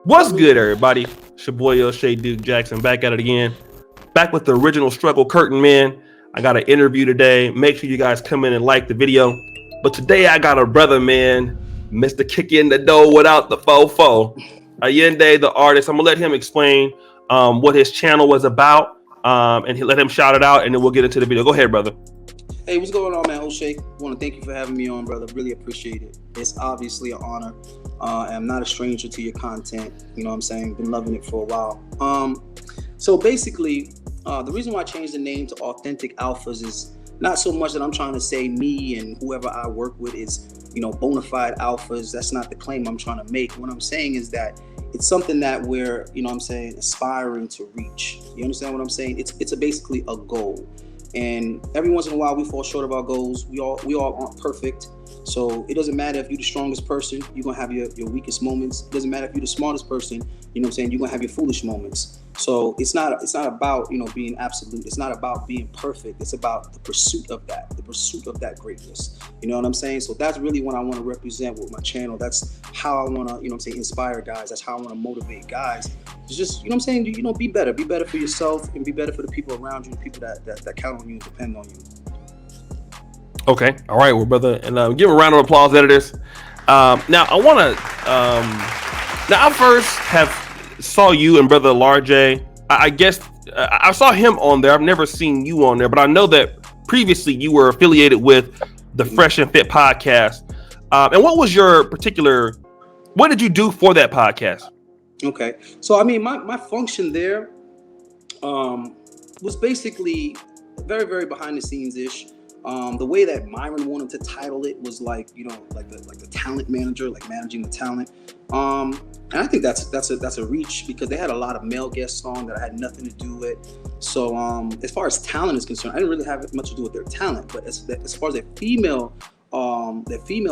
What's good, everybody? It's your boy Shay Duke Jackson back at it again. Back with the original Struggle Curtain, man. I got an interview today. Make sure you guys come in and like the video. But today I got a brother, man, Mr. Kick in the Dough without the fofo. Allende, the artist. I'm gonna let him explain what his channel was about, and let him shout it out, and then we'll get into the video. Go ahead, brother. Hey, what's going on, man? O'Shea, want to thank you for having me on, brother. Really appreciate it. It's obviously an honor. I'm not a stranger to your content. You know what I'm saying? Been loving it for a while. So basically, the reason why I changed the name to Authentic Alphas is not so much that I'm trying to say me and whoever I work with is, bona fide alphas. That's not the claim I'm trying to make. What I'm saying is that it's something that we're, aspiring to reach. You understand what I'm saying? It's basically a goal. And every once in a while we fall short of our goals. We all aren't perfect. So it doesn't matter if you're the strongest person, you're gonna have your weakest moments. It doesn't matter if you're the smartest person, you're gonna have your foolish moments. So it's not about, being absolute. It's not about being perfect. It's about the pursuit of that greatness. You know what I'm saying? So that's really what I want to represent with my channel. That's how I want to, inspire guys. That's how I want to motivate guys. It's just, be better. Be better for yourself and be better for the people around you, the people that count on you and depend on you. Okay. All right, well, brother. And give a round of applause, editors. Now, I want to... now, I first have saw you and brother Large. I guess I saw him on there. I've never seen you on there, but I know that previously you were affiliated with the Fresh and Fit podcast. And what was your particular... What did you do for that podcast? Okay. So, my function there was basically very, very behind the scenes-ish. The way that Myron wanted to title it was like the talent manager, like managing the talent. And I think that's a reach because they had a lot of male guests on that I had nothing to do with. So as far as talent is concerned, I didn't really have much to do with their talent. But as far as their female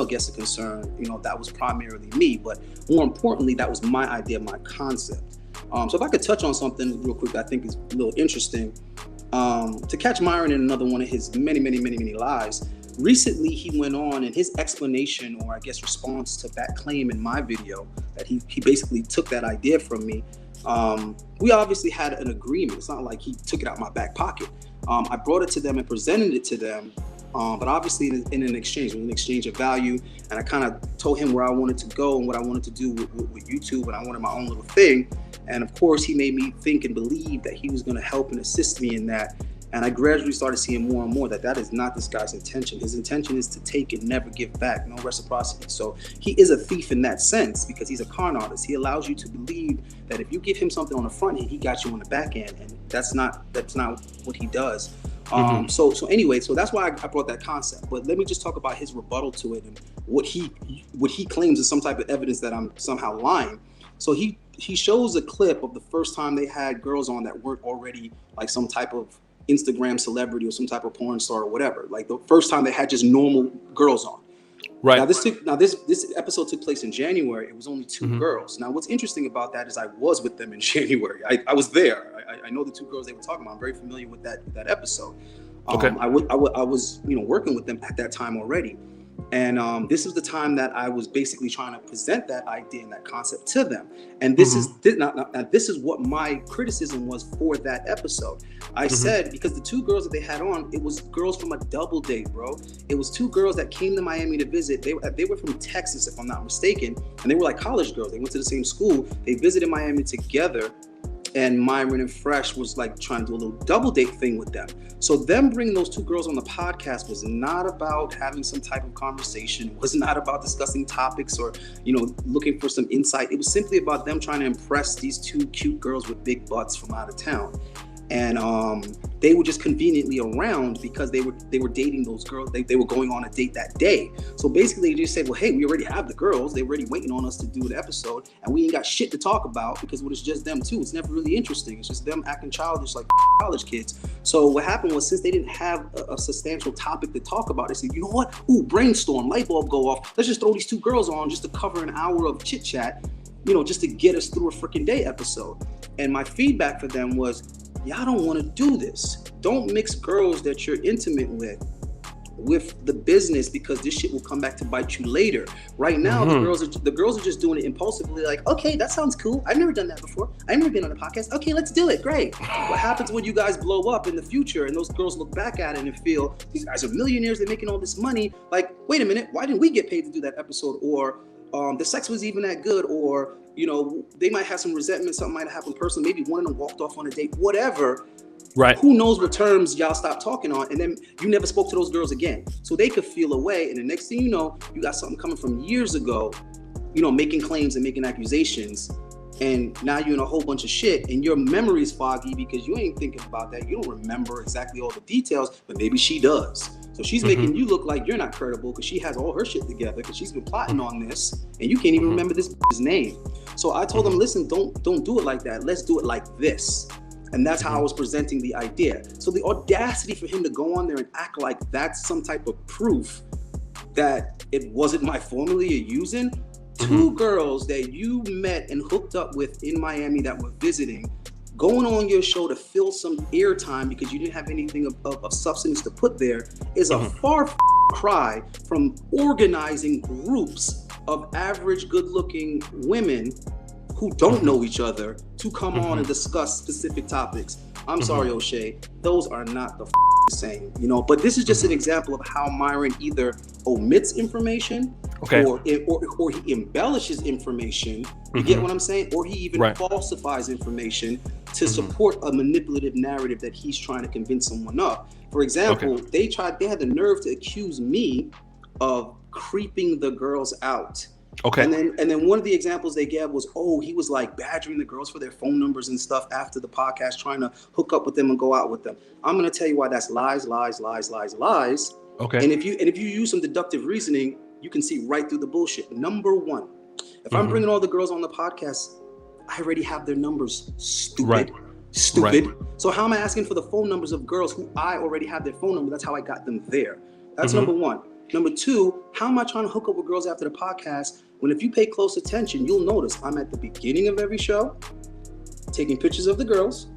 guests are concerned, that was primarily me. But more importantly, that was my idea, my concept. So if I could touch on something real quick that I think is a little interesting. To catch Myron in another one of his many lies, recently he went on and his explanation, or I guess response to that claim in my video, that he basically took that idea from me. We obviously had an agreement. It's not like he took it out of my back pocket. I brought it to them and presented it to them, but obviously in an exchange of value. And I kind of told him where I wanted to go and what I wanted to do with YouTube, and I wanted my own little thing. And of course, he made me think and believe that he was going to help and assist me in that. And I gradually started seeing more and more that is not this guy's intention. His intention is to take and never give back, no reciprocity. So he is a thief in that sense because he's a con artist. He allows you to believe that if you give him something on the front end, he got you on the back end, and that's not what he does. So anyway, so that's why I brought that concept. But let me just talk about his rebuttal to it and what he claims is some type of evidence that I'm somehow lying. So he shows a clip of the first time they had girls on that weren't already like some type of Instagram celebrity or some type of porn star or whatever. Like the first time they had just normal girls on. Right. Now this episode took place in January. It was only two girls. Now what's interesting about that is I was with them in January. I was there. I know the two girls they were talking about. I'm very familiar with that episode. Okay. I was working with them at that time already. And this is the time that I was basically trying to present that idea and that concept to them. And this is what my criticism was for that episode. I said, because the two girls that they had on, it was girls from a double date, bro. It was two girls that came to Miami to visit. They were from Texas, if I'm not mistaken. And they were like college girls. They went to the same school. They visited Miami together. And Myron and Fresh was like trying to do a little double date thing with them. So them bringing those two girls on the podcast was not about having some type of conversation. It was not about discussing topics or, looking for some insight. It was simply about them trying to impress these two cute girls with big butts from out of town. And they were just conveniently around because they were dating those girls. They were going on a date that day. So basically they just said, well, hey, we already have the girls. They're already waiting on us to do an episode. And we ain't got shit to talk about because it's just them too. It's never really interesting. It's just them acting childish like college kids. So what happened was, since they didn't have a substantial topic to talk about, they said, you know what? Ooh, brainstorm, light bulb go off. Let's just throw these two girls on just to cover an hour of chit chat, just to get us through a freaking day episode. And my feedback for them was, y'all don't want to do this. Don't mix girls that you're intimate with with the business, because this shit will come back to bite you later. Right now, the girls are just doing it impulsively, like, okay, that sounds cool. I've never done that before. I've never been on a podcast. Okay, let's do it. Great. What happens when you guys blow up in the future and those girls look back at it and feel, these guys are millionaires, they're making all this money. Like, wait a minute, why didn't we get paid to do that episode? Or the sex was even that good, or, you know, they might have some resentment, something might have happened personally, maybe one of them walked off on a date, whatever. Right. Who knows what terms y'all stopped talking on, and then you never spoke to those girls again. So they could feel away, and the next thing you know, you got something coming from years ago, you know, making claims and making accusations, and now you're in a whole bunch of shit, and your memory is foggy because you ain't thinking about that. You don't remember exactly all the details, but maybe she does. So she's making you look like you're not credible because she has all her shit together, because she's been plotting on this, and you can't even remember this name. So I told them, listen, don't do it like that. Let's do it like this. And that's how I was presenting the idea. So the audacity for him to go on there and act like that's some type of proof that it wasn't my formula you're using. Two girls that you met and hooked up with in Miami that were visiting, going on your show to fill some airtime because you didn't have anything of substance to put there, is a far cry from organizing groups of average good-looking women who don't know each other to come on and discuss specific topics. I'm sorry, O'Shea, those are not the same, you know. But this is just an example of how Myron either omits information, or he embellishes information. You get what I'm saying? Or he even falsifies information to support a manipulative narrative that he's trying to convince someone of. For example, they had the nerve to accuse me of creeping the girls out. Okay. And then one of the examples they gave was, he was like badgering the girls for their phone numbers and stuff after the podcast, trying to hook up with them and go out with them. I'm gonna tell you why that's lies. Okay. And if you use some deductive reasoning, you can see right through the bullshit. Number one, if I'm bringing all the girls on the podcast, I already have their numbers. Stupid. So how am I asking for the phone numbers of girls who I already have their phone number? That's how I got them there. That's number one. Number two, how am I trying to hook up with girls after the podcast when, if you pay close attention, you'll notice I'm at the beginning of every show taking pictures of the girls,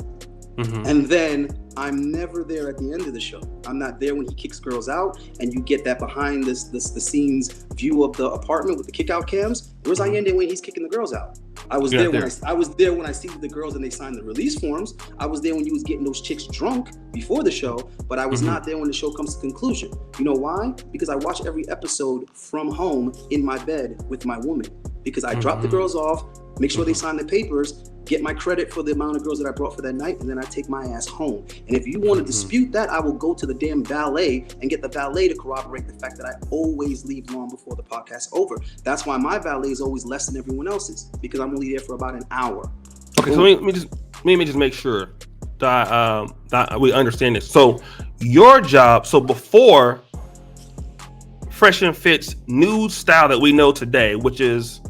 and then I'm never there at the end of the show. I'm not there when he kicks girls out, and you get that behind the scenes view of the apartment with the kick out cams. Where's Allende when he's kicking the girls out? I was there when I see the girls and they signed the release forms. I was there when you was getting those chicks drunk before the show, but I was not there when the show comes to conclusion. You know why? Because I watch every episode from home in my bed with my woman, because I drop the girls off, make sure they sign the papers, get my credit for the amount of girls that I brought for that night, and then I take my ass home. And if you want to dispute that, I will go to the damn valet and get the valet to corroborate the fact that I always leave long before the podcast's over. That's why my valet is always less than everyone else's, because I'm only there for about an hour. Okay, so let me just make sure that we understand this. So your job, so before Fresh and Fit's new style that we know today, which is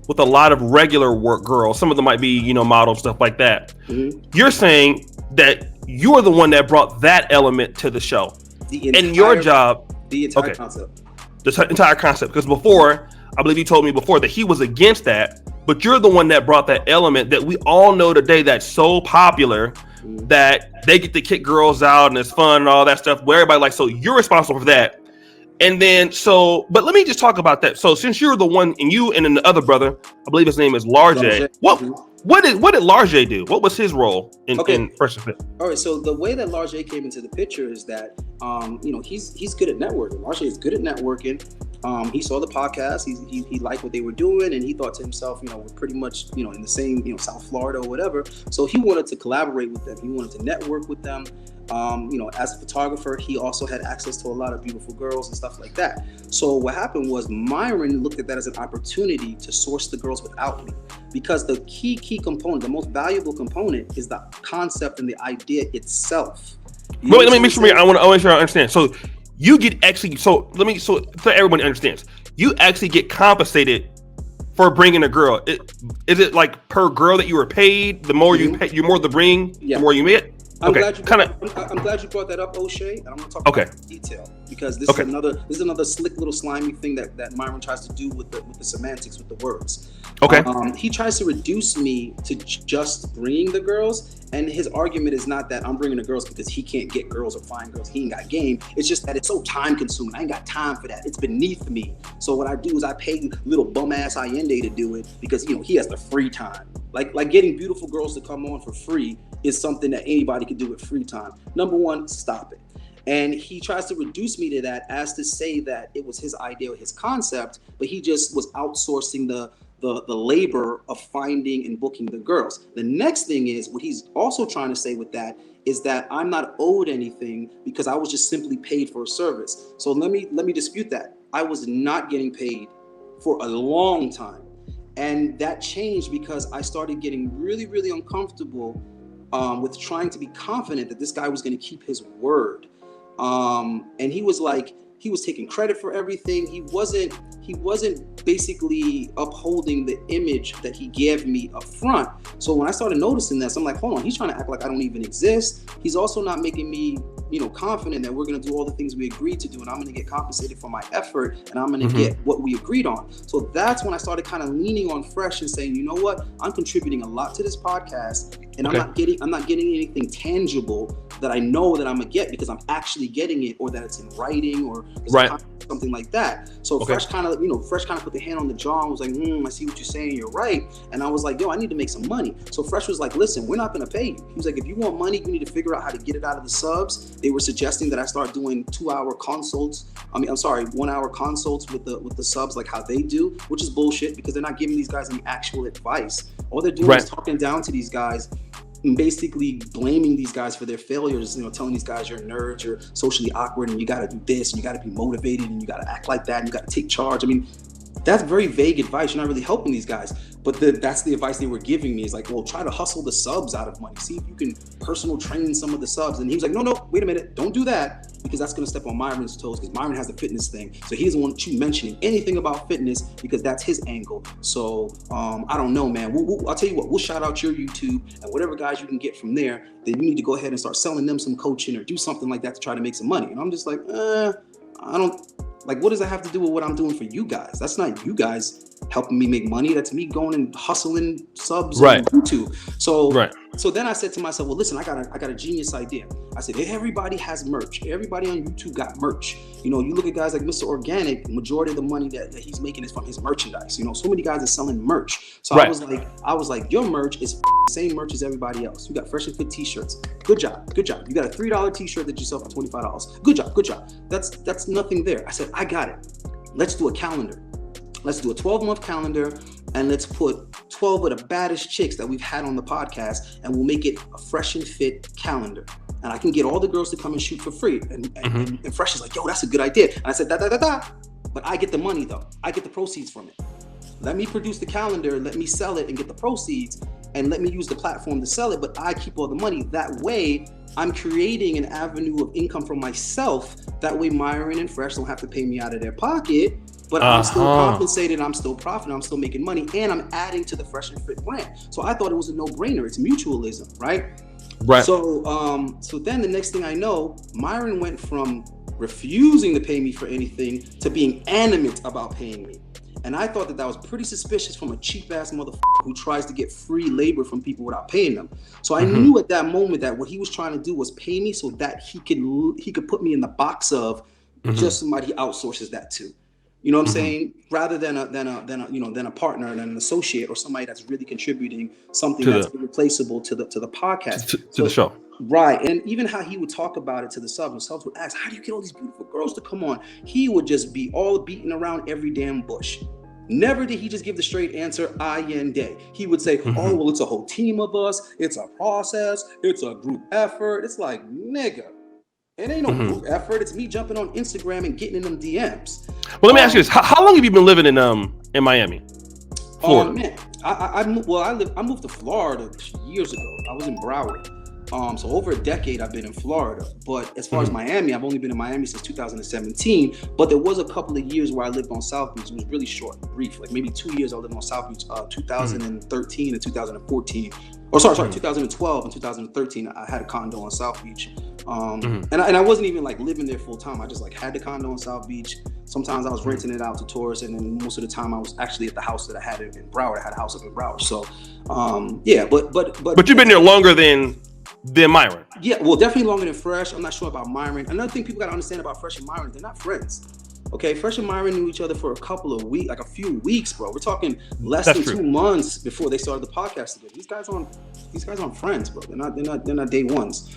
with a lot of regular work girls, some of them might be, you know, models, stuff like that. You're saying that you're the one that brought that element to the show. The entire concept. The entire concept. Because before, I believe you told me before that he was against that, but you're the one that brought that element that we all know today that's so popular that they get to kick girls out and it's fun and all that stuff where everybody so you're responsible for that. And then, but let me just talk about that. So since you're the one, and you and then the other brother, I believe his name is Larjay. What did Larjay do? What was his role in Fresh and Fit? All right, so the way that Larjay came into the picture is that, he's good at networking. Larjay is good at networking. He saw the podcast. He liked what they were doing, and he thought to himself, we're pretty much, in the same, South Florida or whatever. So he wanted to collaborate with them. He wanted to network with them. As a photographer, he also had access to a lot of beautiful girls and stuff like that. So what happened was Myron looked at that as an opportunity to source the girls without me, because the key component, the most valuable component, is the concept and the idea itself. Let me make sure. I want to make sure I understand. So you get actually. So everyone understands. You actually get compensated for bringing a girl. Is it like per girl that you were paid? The more you pay, you more the bring, the more you get. I'm Okay, glad you kind brought, of. I'm glad you brought that up, O'Shea, and I'm going to talk Okay, about it in detail because okay, this is another slick little slimy thing that Myron tries to do with the semantics with the words. okay. He tries to reduce me to just bringing the girls, and his argument is not that I'm bringing the girls because he can't get girls or find girls. He ain't got game. It's just that it's so time consuming. I ain't got time for that. It's beneath me. So what I do is I pay little bum ass Allende to do it because he has the free time. Like getting beautiful girls to come on for free is something that anybody can do with free time. Number one, stop it. And he tries to reduce me to that as to say that it was his idea or his concept, but he just was outsourcing the labor of finding and booking the girls. The next thing is what he's also trying to say with that is that I'm not owed anything because I was just simply paid for a service. So let me dispute that. I was not getting paid for a long time. And that changed because I started getting really, really uncomfortable with trying to be confident that this guy was going to keep his word. And he was taking credit for everything. He wasn't basically upholding the image that he gave me up front. So when I started noticing this, I'm like, hold on, he's trying to act like I don't even exist. He's also not making me, confident that we're going to do all the things we agreed to do, and I'm going to get compensated for my effort, and I'm going to get what we agreed on. So that's when I started kind of leaning on Fresh and saying, you know what, I'm contributing a lot to this podcast, and I'm not getting anything tangible that I know that I'm gonna get because I'm actually getting it, or that it's in writing, or something like that. So Fresh kind of put the hand on the jaw and was like, I see what you're saying, you're right. And I was like, yo, I need to make some money. So Fresh was like, listen, we're not gonna pay you. He was like, if you want money, you need to figure out how to get it out of the subs. They were suggesting that I start doing 1-hour consults with the subs, like how they do, which is bullshit because they're not giving these guys any actual advice. All they're doing is talking down to these guys and basically blaming these guys for their failures, telling these guys you're nerds, you're socially awkward, and you got to do this, and you got to be motivated, and you got to act like that, and you got to take charge. I mean, that's very vague advice. You're not really helping these guys. But that's the advice they were giving me. Is like, well, try to hustle the subs out of money. See if you can personal train some of the subs. And he was like, no, wait a minute. Don't do that because that's going to step on Myron's toes because Myron has the fitness thing. So he doesn't want you mentioning anything about fitness because that's his angle. So I don't know, man. I'll tell you what, we'll shout out your YouTube and whatever guys you can get from there. Then you need to go ahead and start selling them some coaching or do something like that to try to make some money. And I'm just like, I don't. Like, what does that have to do with what I'm doing for you guys? That's not you guys helping me make money. That's me going and hustling subs on YouTube. So then I said to myself, well, listen, I got a genius idea. I said, everybody has merch. Everybody on YouTube got merch. You look at guys like Mr. Organic, the majority of the money that he's making is from his merchandise. So many guys are selling merch. So I was like, your merch is the same merch as everybody else. You got Fresh and Fit t-shirts. Good job. You got a $3 t-shirt that you sell for $25. Good job. That's nothing there. I said, I got it. Let's do a calendar. Let's do a 12-month calendar, and let's put 12 of the baddest chicks that we've had on the podcast, and we'll make it a Fresh and Fit calendar. And I can get all the girls to come and shoot for free. And Fresh is like, yo, that's a good idea. And I said, but I get the money though. I get the proceeds from it. Let me produce the calendar, let me sell it and get the proceeds, and let me use the platform to sell it, but I keep all the money. That way, I'm creating an avenue of income for myself. That way, Myron and Fresh don't have to pay me out of their pocket, but I'm still compensated, I'm still profiting, I'm still making money, and I'm adding to the Fresh and Fit brand. So I thought it was a no-brainer. It's mutualism, right? Right. So then the next thing I know, Myron went from refusing to pay me for anything to being animate about paying me. And I thought that was pretty suspicious from a cheap ass motherfucker who tries to get free labor from people without paying them. So I knew at that moment that what he was trying to do was pay me so that he could put me in the box of just somebody he outsources that to. You know what I'm saying? Rather than a partner and an associate or somebody that's really contributing something that's irreplaceable to the podcast. To the show. Right. And even how he would talk about it to the subs, and subs would ask, how do you get all these beautiful girls to come on? He would just be all beating around every damn bush. Never did he just give the straight answer, I and day. He would say, oh, well, it's a whole team of us. It's a process. It's a group effort. It's like, nigga, it ain't no group effort. It's me jumping on Instagram and getting in them DMs. Well, let me ask you this. How long have you been living in Miami? Florida? Man, I moved to Florida years ago. I was in Broward. So over a decade I've been in Florida, but as far as Miami, I've only been in Miami since 2017, but there was a couple of years where I lived on South Beach. It was really short, brief, like maybe 2 years I lived on South Beach, 2013 and 2014. Or sorry, 2012 and 2013, I had a condo on South Beach. And I wasn't even like living there full time. I just like had the condo on South Beach. Sometimes I was renting it out to tourists, and then most of the time I was actually at the house that I had in Broward. I had a house up in Broward. So yeah, but you've been there longer than Myron. Yeah, well, definitely longer than Fresh. I'm not sure about Myron. Another thing people got to understand about Fresh and Myron, they're not friends. Okay, Fresh and Myron knew each other for a couple of weeks, like a few weeks, bro. We're talking less than 2 months before they started the podcast together. These guys aren't friends, bro. They're not day ones.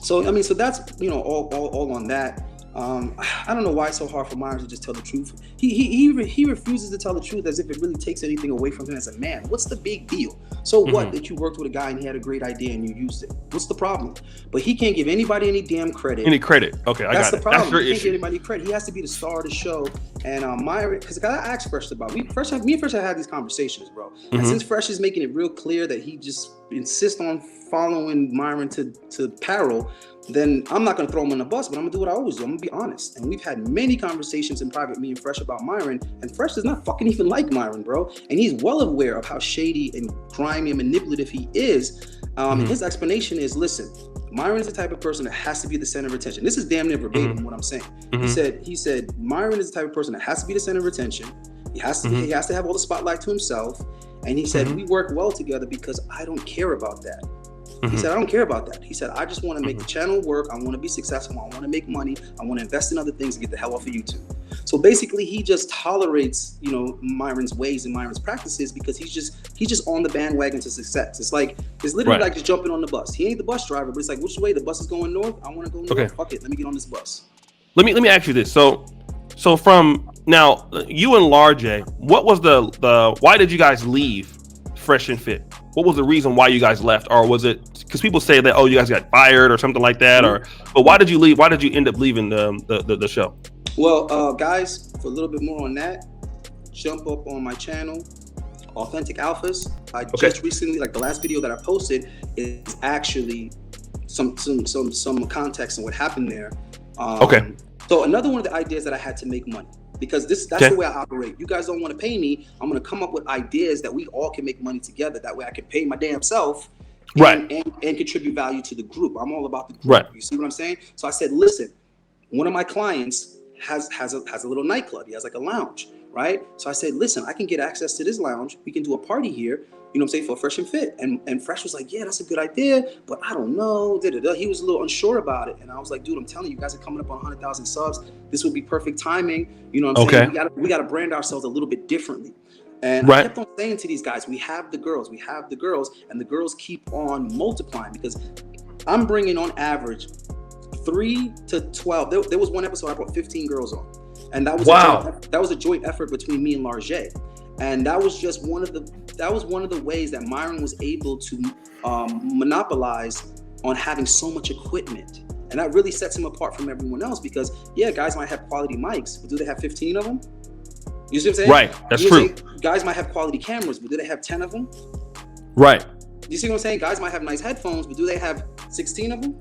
So I mean, so that's all on that. I don't know why it's so hard for Myron to just tell the truth. He refuses to tell the truth as if it really takes anything away from him as a man. What's the big deal? So what that you worked with a guy and he had a great idea and you used it? What's the problem? But he can't give anybody any damn credit. Any credit? Okay, I got it. That's the problem. That's your he can't issue. give anybody credit. He has to be the star of the show. And Myron, because I asked Fresh about me and Fresh have had these conversations, bro. And since Fresh is making it real clear that he just insists on following Myron to peril, then I'm not going to throw him on the bus, but I'm going to do what I always do. I'm going to be honest. And we've had many conversations in private, me and Fresh, about Myron, and Fresh does not fucking even like Myron, bro. And he's well aware of how shady and grimy and manipulative he is. And his explanation is, listen, Myron is the type of person that has to be the center of attention. This is damn near verbatim what I'm saying. He said, Myron is the type of person that has to be the center of attention. He has to have all the spotlight to himself. And he said, we work well together because I don't care about that. He said, I don't care about that. He said, I just want to make the channel work. I want to be successful. I want to make money. I want to invest in other things and get the hell off of YouTube. So basically, he just tolerates, Myron's ways and Myron's practices because he's just on the bandwagon to success. It's literally like just jumping on the bus. He ain't the bus driver, but it's like, which way? The bus is going north. I want to go north. Okay. Fuck it. Let me get on this bus. Let me ask you this. So from now, you and Large, what was why did you guys leave Fresh and Fit? What was the reason why you guys left? Or was it because people say that, you guys got fired or something like that? But why did you leave? Why did you end up leaving the show? Well, guys, for a little bit more on that, jump up on my channel, Authentic Alphas. I just recently, like the last video that I posted is actually some context on what happened there. So another one of the ideas that I had to make money. Because that's the way I operate. You guys don't want to pay me. I'm going to come up with ideas that we all can make money together. That way I can pay my damn self and contribute value to the group. I'm all about the group. Right. You see what I'm saying? So I said, listen, one of my clients has a little nightclub. He has like a lounge, right? So I said, listen, I can get access to this lounge. We can do a party here, for Fresh and Fit. And Fresh was like, yeah, that's a good idea, but I don't know. He was a little unsure about it. And I was like, dude, I'm telling you, guys are coming up on 100,000 subs. This would be perfect timing. You know what I'm saying? We got to brand ourselves a little bit differently. And I kept on saying to these guys, we have the girls, and the girls keep on multiplying because I'm bringing on average 3 to 12. There was one episode I brought 15 girls on. And that was a joint effort between me and Large. And that was just one of the ways that Myron was able to monopolize on having so much equipment. And that really sets him apart from everyone else because, guys might have quality mics, but do they have 15 of them? You see what I'm saying? Right, that's true. Guys might have quality cameras, but do they have 10 of them? Right. You see what I'm saying? Guys might have nice headphones, but do they have 16 of them?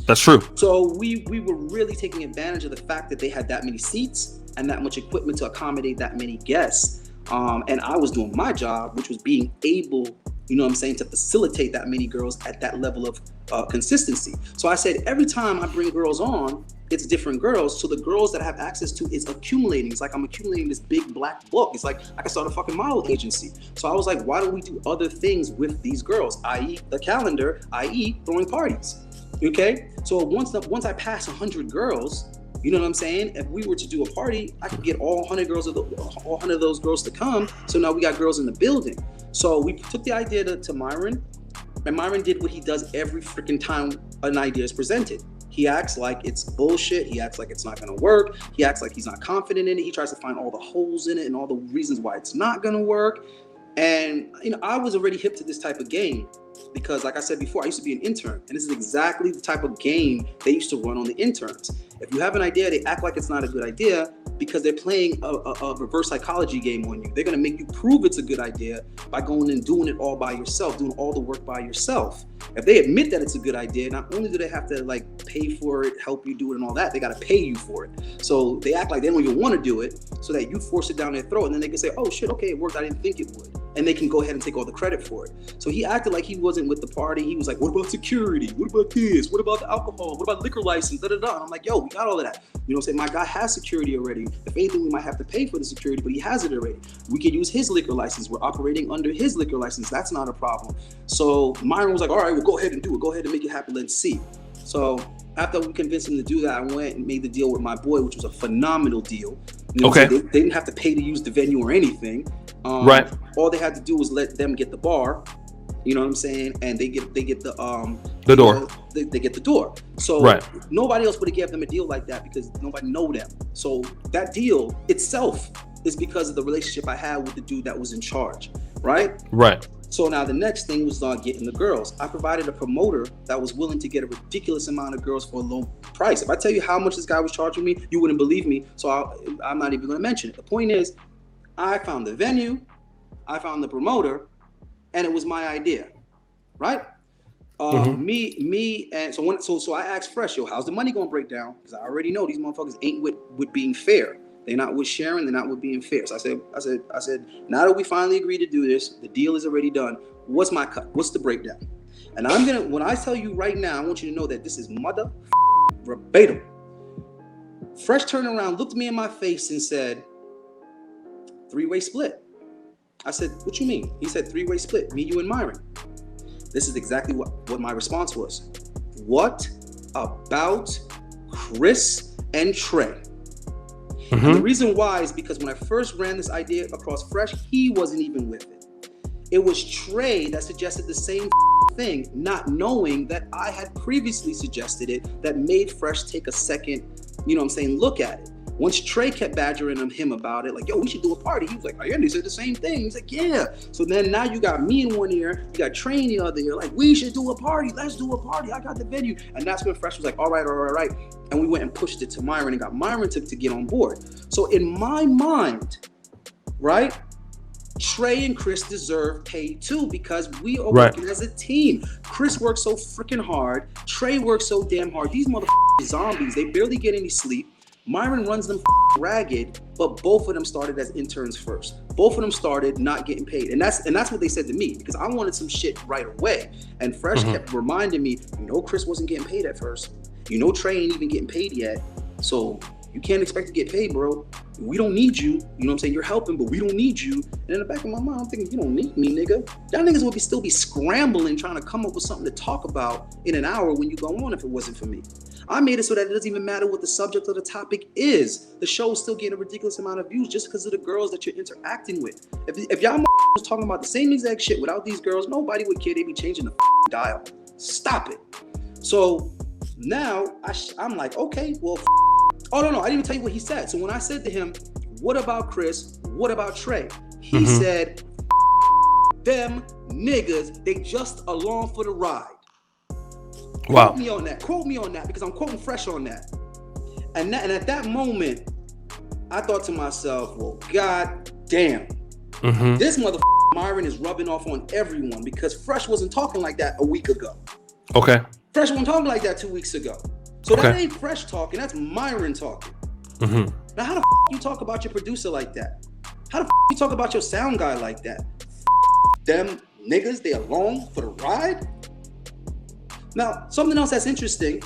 That's true. So we were really taking advantage of the fact that they had that many seats and that much equipment to accommodate that many guests. And I was doing my job, which was being able, to facilitate that many girls at that level of consistency. So I said, every time I bring girls on, it's different girls. So the girls that I have access to is accumulating. It's like I'm accumulating this big black book. It's like I can start a fucking model agency. So I was like, why don't we do other things with these girls, i.e. the calendar, i.e. throwing parties? Okay? So once I pass 100 girls, you know what I'm saying? If we were to do a party, I could get all 100 of those girls to come. So now we got girls in the building. So we took the idea to Myron, and Myron did what he does every freaking time an idea is presented. He acts like it's bullshit. He acts like it's not going to work. He acts like he's not confident in it. He tries to find all the holes in it and all the reasons why it's not going to work. And I was already hip to this type of game because like I said before, I used to be an intern, and this is exactly the type of game they used to run on the interns. If you have an idea, they act like it's not a good idea because they're playing a reverse psychology game on you. They're going to make you prove it's a good idea by going and doing it all by yourself, doing all the work by yourself. If they admit that it's a good idea, not only do they have to like pay for it, help you do it and all that, they got to pay you for it. So they act like they don't even want to do it so that you force it down their throat, and then they can say, oh shit, okay, it worked, I didn't think it would. And they can go ahead and take all the credit for it. So he acted like he wasn't with the party. He was like, what about security? What about this? What about the alcohol? What about liquor license? Da, da, da. And I'm like, yo, we got all of that. You know what I'm saying? My guy has security already. If anything, we might have to pay for the security, but he has it already. We could use his liquor license. We're operating under his liquor license. That's not a problem. So Myron was like, all right, well, go ahead and do it. Go ahead and make it happen. Let's see. So after we convinced him to do that, I went and made the deal with my boy, which was a phenomenal deal. You know, okay. So they didn't have to pay to use the venue or anything. Right. All they had to do was let them get the bar. You know what I'm saying? And they get the door. They get the door. So right. Nobody else would have given them a deal like that because nobody know them. So that deal itself is because of the relationship I had with the dude that was in charge. Right. Right. So now the next thing was getting the girls. I provided a promoter that was willing to get a ridiculous amount of girls for a low price. If I tell you how much this guy was charging me, you wouldn't believe me. So I'm not even going to mention it. The point is, I found the venue, I found the promoter, and it was my idea, right? Me, and so I asked Fresh, yo, how's the money gonna break down? Because I already know these motherfuckers ain't with being fair. They're not with sharing. They're not with being fair. So I said, now that we finally agreed to do this, the deal is already done. What's my cut? What's the breakdown? And when I tell you right now, I want you to know that this is mother verbatim. Fresh turned around, looked me in my face, and said, 3-way split. I said, what you mean? He said, 3-way split, me, you, and Myron. This is exactly what my response was. What about Chris and Trey? Mm-hmm. And the reason why is because when I first ran this idea across Fresh, he wasn't even with it. It was Trey that suggested the same thing, not knowing that I had previously suggested it, that made Fresh take a second, look at it. Once Trey kept badgering him about it, like, yo, we should do a party. He was like, they said the same thing. He's like, yeah. So then now you got me in one ear, you got Trey in the other ear, like, we should do a party. Let's do a party. I got the venue. And that's when Fresh was like, all right. And we went and pushed it to Myron and got Myron to get on board. So in my mind, right, Trey and Chris deserve pay too because we are working as a team. Chris works so freaking hard. Trey works so damn hard. These motherfucking zombies, they barely get any sleep. Myron runs them ragged, but both of them started as interns first. Both of them started not getting paid. And that's what they said to me because I wanted some shit right away. And Fresh kept reminding me, Chris wasn't getting paid at first. Trey ain't even getting paid yet. So you can't expect to get paid, bro. We don't need you. You know what I'm saying? You're helping, but we don't need you. And in the back of my mind, I'm thinking, you don't need me, nigga. Y'all niggas would still be scrambling trying to come up with something to talk about in an hour when you go on if it wasn't for me. I made it so that it doesn't even matter what the subject or the topic is. The show is still getting a ridiculous amount of views just because of the girls that you're interacting with. If y'all was talking about the same exact shit without these girls, nobody would care. They'd be changing the dial. Stop it. So now I'm like, okay, well, oh, no, I didn't even tell you what he said. So when I said to him, what about Chris? What about Trey? He said, them niggas, they just along for the ride. Wow. Quote me on that because I'm quoting Fresh on that. And at that moment, I thought to myself, well, god damn. This motherfucker Myron is rubbing off on everyone because Fresh wasn't talking like that a week ago. Okay. Fresh wasn't talking like that 2 weeks ago. So that ain't Fresh talking, that's Myron talking. Now how the you talk about your producer like that? How the you talk about your sound guy like that? Them niggas, they along for the ride? Now, something else that's interesting,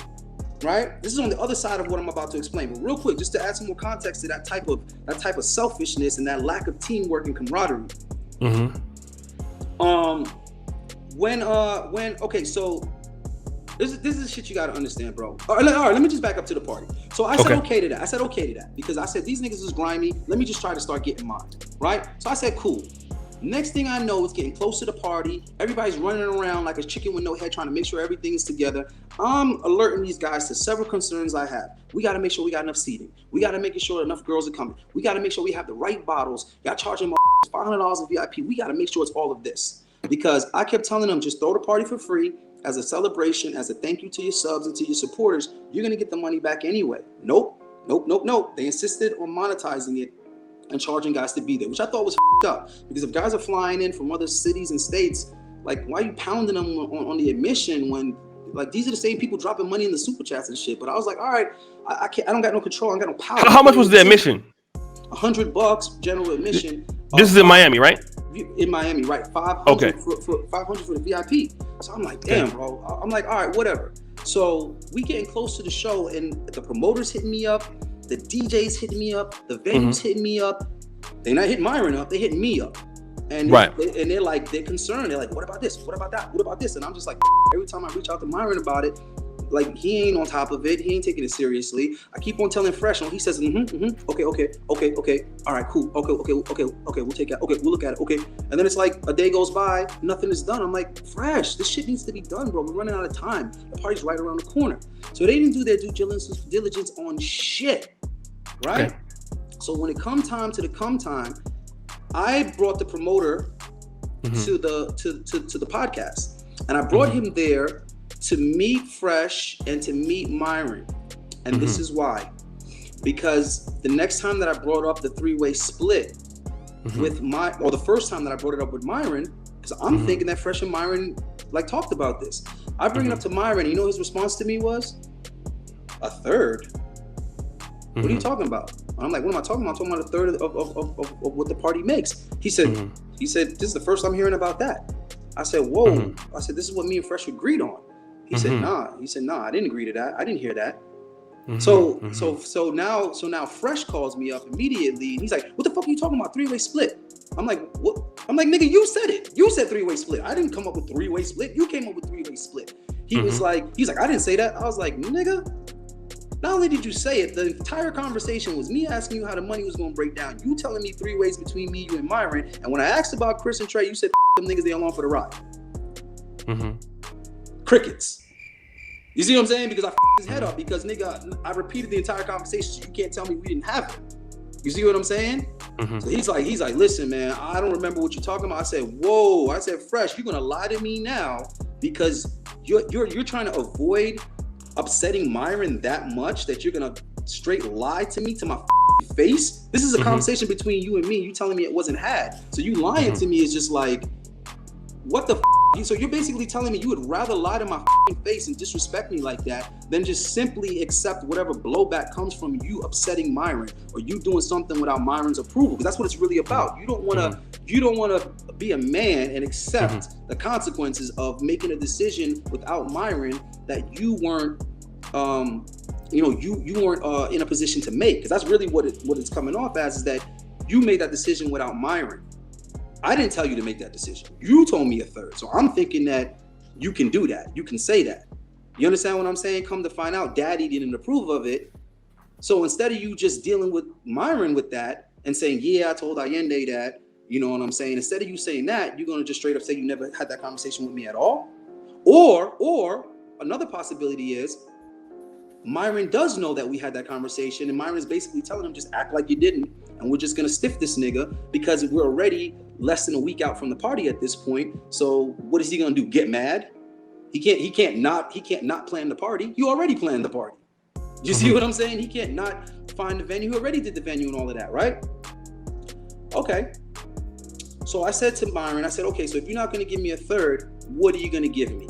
right? This is on the other side of what I'm about to explain. But real quick, just to add some more context to that type of selfishness and that lack of teamwork and camaraderie. Okay, so this is shit you gotta understand, bro. All right, let me just back up to the party. So I said okay to that. I said okay to that because I said these niggas is grimy. Let me just try to start getting mine, right? So I said cool. Next thing I know, it's getting close to the party. Everybody's running around like a chicken with no head, trying to make sure everything is together. I'm alerting these guys to several concerns I have. We got to make sure we got enough seating. We got to make sure enough girls are coming. We got to make sure we have the right bottles. Y'all charging $500 in VIP. We got to make sure it's all of this. because I kept telling them, just throw the party for free as a celebration, as a thank you to your subs and to your supporters. You're gonna get the money back anyway. Nope. They insisted on monetizing it and charging guys to be there, which I thought was up. Because if guys are flying in from other cities and states, like, why are you pounding them on the admission when, like, these are the same people dropping money in the super chats and shit? But I was like, all right, I can't. I don't got no control. I don't got no power. How much was the admission? $100 general admission. This is in Miami, right? In Miami, right? 500 okay. for 500 for the VIP. So I'm like, damn, bro. I'm like, all right, whatever. So we getting close to the show, and the promoters hitting me up, the DJs hitting me up, the venues hitting me up. They're not hitting Myron up, they hitting me up. And they're like, they're concerned. They're like, what about this? What about that? What about this? And I'm just like, every time I reach out to Myron about it, like, he ain't on top of it. He ain't taking it seriously. I keep on telling Fresh, and he says, okay, all right, cool, okay, we'll take it. Okay, we'll look at it. Okay, and then it's like a day goes by, nothing is done. I'm like, Fresh, this shit needs to be done, bro. We're running out of time. The party's right around the corner. So they didn't do their due diligence on shit, right? Okay. So when it come time, I brought the promoter to the podcast, and I brought him there to meet Fresh and to meet Myron. And this is why. Because the next time that I brought up the three-way split with the first time that I brought it up with Myron, because I'm thinking that Fresh and Myron like talked about this. I bring it up to Myron, and you know his response to me was, a third? What are you talking about? And I'm like, what am I talking about? I'm talking about a third of what the party makes. He said, this is the first I'm hearing about that. I said, whoa. I said, this is what me and Fresh agreed on. He said, nah. He said, nah, I didn't agree to that. I didn't hear that. So now Fresh calls me up immediately, and he's like, what the fuck are you talking about? Three-way split. I'm like, what? I'm like, nigga, you said it. You said three-way split. I didn't come up with three-way split. You came up with three-way split. He's like, I didn't say that. I was like, nigga, not only did you say it, the entire conversation was me asking you how the money was going to break down. You telling me three ways between me, you, and Myron. And when I asked about Chris and Trey, you said, them niggas, they along for the ride. Crickets. You see what I'm saying? Because I his head up because, nigga, I repeated the entire conversation, so you can't tell me we didn't have it. You see what I'm saying? So he's like, listen, man, I don't remember what you're talking about. I said, whoa. I said, Fresh, you're gonna lie to me now because you're trying to avoid upsetting Myron that much that you're gonna straight lie to me to my face. This is a conversation between you and me. You telling me it wasn't had. So you lying to me is just like, what the So you're basically telling me you would rather lie to my face and disrespect me like that than just simply accept whatever blowback comes from you upsetting Myron or you doing something without Myron's approval. Because that's what it's really about. You don't want to be a man and accept the consequences of making a decision without Myron that you weren't you weren't in a position to make. Because that's really what it's coming off as, is that you made that decision without Myron. I didn't tell you to make that decision. You told me a third. So I'm thinking that you can do that. You can say that. You understand what I'm saying? Come to find out, Daddy didn't approve of it. So instead of you just dealing with Myron with that and saying, yeah, I told Allende that, you know what I'm saying? Instead of you saying that, you're going to just straight up say you never had that conversation with me at all. Or another possibility is Myron does know that we had that conversation, and Myron's basically telling him, just act like you didn't, and we're just gonna stiff this nigga because we're already less than a week out from the party at this point. So what is he gonna do? Get mad? He can't not plan the party. You already planned the party. You see what I'm saying? He can't not find the venue. He already did the venue and all of that, right? Okay. So I said to Myron, I said, okay, so if you're not gonna give me a third, what are you gonna give me?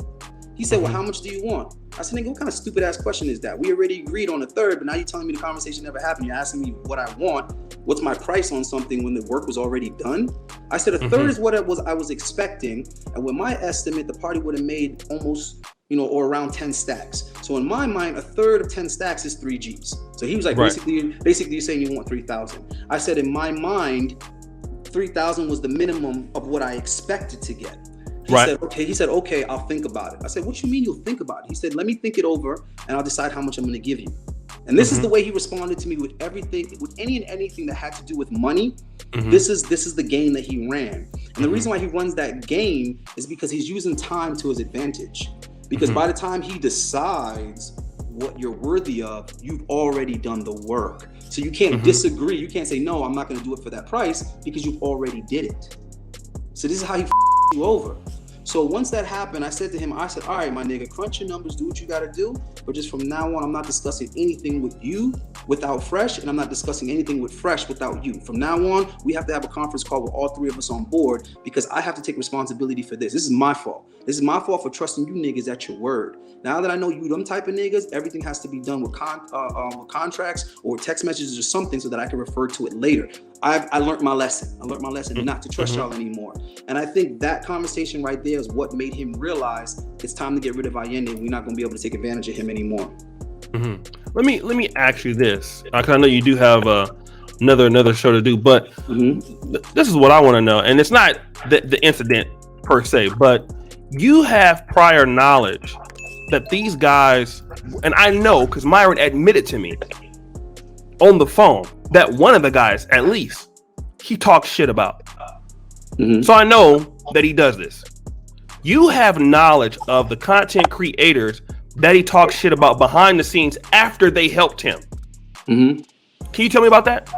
He said, well, how much do you want? I said, nigga, what kind of stupid ass question is that? We already agreed on a third, but now you're telling me the conversation never happened. You're asking me what I want. What's my price on something when the work was already done? I said, a third is what I was expecting. And with my estimate, the party would have made almost, or around 10 stacks. So in my mind, a third of 10 stacks is 3 Gs. So he was like, basically you're saying you want 3,000. I said, in my mind, 3,000 was the minimum of what I expected to get. He said, okay, I'll think about it. I said, what you mean you'll think about it? He said, let me think it over and I'll decide how much I'm going to give you. And this is the way he responded to me with everything, with any and anything that had to do with money. This is the game that he ran. And the reason why he runs that game is because he's using time to his advantage. Because by the time he decides what you're worthy of, you've already done the work. So you can't disagree. You can't say, no, I'm not going to do it for that price because you've already did it. So this is how he you over. So once that happened, I said to him, I said, all right, my nigga, crunch your numbers, do what you got to do. But just from now on, I'm not discussing anything with you without Fresh, and I'm not discussing anything with Fresh without you. From now on, we have to have a conference call with all three of us on board because I have to take responsibility for this. This is my fault. This is my fault for trusting you niggas at your word. Now that I know you them type of niggas, everything has to be done with contracts or text messages or something so that I can refer to it later. I learned my lesson. I learned my lesson not to trust y'all anymore. And I think that conversation right there is what made him realize it's time to get rid of Allende. We're not going to be able to take advantage of him anymore. Let me ask you this, because I know you do have another show to do, but this is what I want to know, and it's not the incident per se, but you have prior knowledge that these guys, and I know because Myron admitted to me on the phone that one of the guys, at least, he talks shit about. So I know that he does this. You have knowledge of the content creators that he talks shit about behind the scenes after they helped him. Can you tell me about that?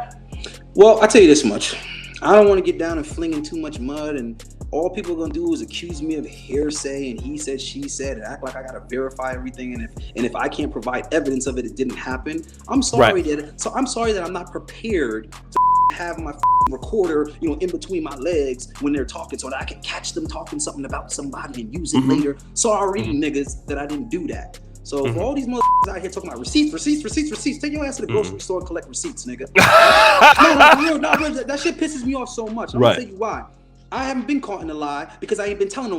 Well, I'll tell you this much. I don't want to get down and flinging too much mud, and all people are gonna do is accuse me of hearsay and he said, she said, and act like I gotta verify everything. And if I can't provide evidence of it, it didn't happen. I'm sorry that I'm not prepared to have my recorder, in between my legs when they're talking, so that I can catch them talking something about somebody and use it later. Sorry, niggas, that I didn't do that. So for all these motherfuckers out here talking about receipts, take your ass to the grocery store and collect receipts, nigga. No, that shit pisses me off so much. I'm gonna tell you why. I haven't been caught in a lie because I ain't been telling no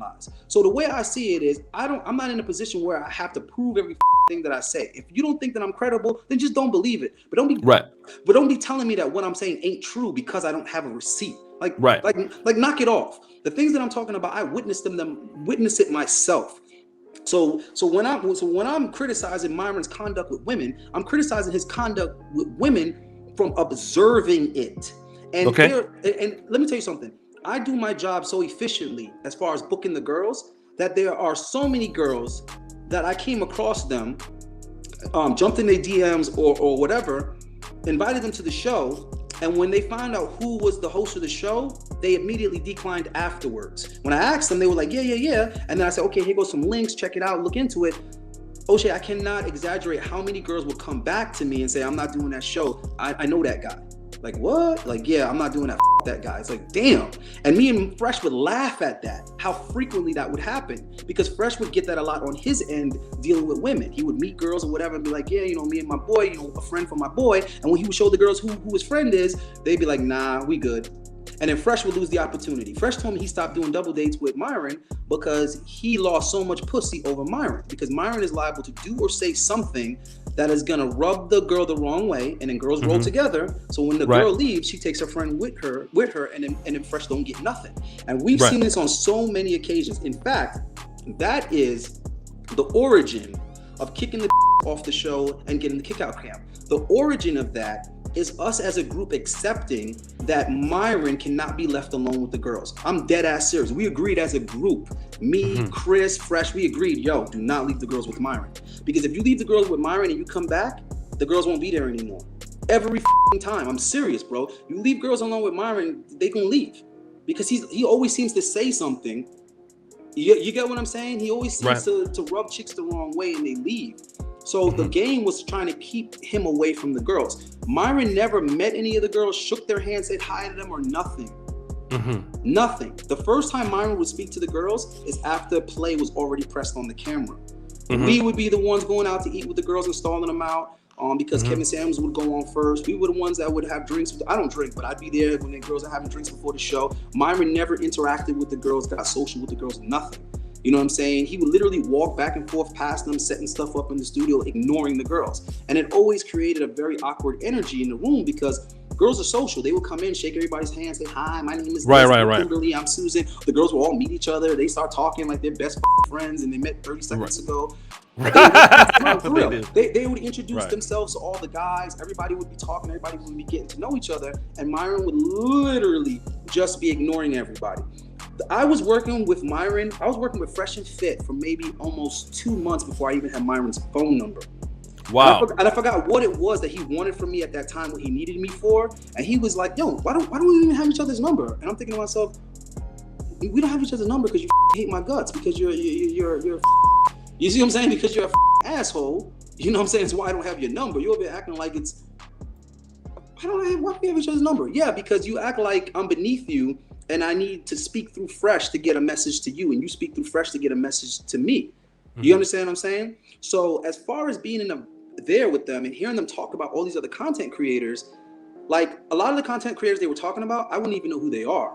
lies. So the way I see it is, I'm not in a position where I have to prove every thing that I say. If you don't think that I'm credible, then just don't believe it. But don't be telling me that what I'm saying ain't true because I don't have a receipt. Like knock it off. The things that I'm talking about, I witnessed it myself. So when I'm criticizing Myron's conduct with women, I'm criticizing his conduct with women from observing it. And let me tell you something. I do my job so efficiently as far as booking the girls that there are so many girls that I came across them, jumped in their DMs or whatever, invited them to the show, and when they found out who was the host of the show, they immediately declined afterwards. When I asked them, they were like, yeah. And then I said, okay, here goes some links, check it out, look into it. O'Shea, I cannot exaggerate how many girls will come back to me and say, I'm not doing that show. I know that guy. Like, what? Like, yeah, I'm not doing that. That guy. It's like, damn. And me and Fresh would laugh at that, how frequently that would happen, because Fresh would get that a lot on his end dealing with women. He would meet girls or whatever and be like, yeah, me and my boy, a friend for my boy. And when he would show the girls who his friend is, they'd be like, nah, we good. And then Fresh would lose the opportunity. Fresh told me he stopped doing double dates with Myron because he lost so much pussy over Myron, because Myron is liable to do or say something that is gonna rub the girl the wrong way, and then girls roll together. So when the girl leaves, she takes her friend with her, and then Fresh don't get nothing. And we've seen this on so many occasions. In fact, that is the origin of kicking the off the show and getting the kick out camp. The origin of that is us as a group accepting that Myron cannot be left alone with the girls. I'm dead ass serious. We agreed as a group, me, Chris, Fresh, we agreed, yo, do not leave the girls with Myron. Because if you leave the girls with Myron and you come back, the girls won't be there anymore. Every time. I'm serious, bro. You leave girls alone with Myron, they gonna leave. Because he always seems to say something. You get what I'm saying? He always seems to rub chicks the wrong way and they leave. So the game was trying to keep him away from the girls. Myron never met any of the girls, shook their hands, said hi to them, or nothing. Nothing. The first time Myron would speak to the girls is after play was already pressed on the camera. We would be the ones going out to eat with the girls and stalling them out because Kevin Samuels would go on first. We were the ones that would have drinks. I don't drink, but I'd be there when the girls are having drinks before the show. Myron never interacted with the girls, got social with the girls, nothing. You know what I'm saying? He would literally walk back and forth past them, setting stuff up in the studio, ignoring the girls. And it always created a very awkward energy in the room because girls are social. They would come in, shake everybody's hand, say, hi, my name is Kimberly, I'm Susan. The girls will all meet each other. They start talking like they're best friends and they met 30 seconds ago. They would introduce themselves to all the guys. Everybody would be talking. Everybody would be getting to know each other. And Myron would literally just be ignoring everybody. I was working with Myron. I was working with Fresh and Fit for maybe almost 2 months before I even had Myron's phone number. Wow. And I forgot what it was that he wanted from me at that time, what he needed me for. And he was like, yo, why don't we even have each other's number? And I'm thinking to myself, we don't have each other's number because you hate my guts, because you're you see what I'm saying? Because you're a asshole. You know what I'm saying? It's why I don't have your number. You're over here acting like it's, why do we have each other's number? Yeah, because you act like I'm beneath you and I need to speak through Fresh to get a message to you, and you speak through Fresh to get a message to me. You understand what I'm saying? So as far as being there with them and hearing them talk about all these other content creators, like a lot of the content creators they were talking about, I wouldn't even know who they are.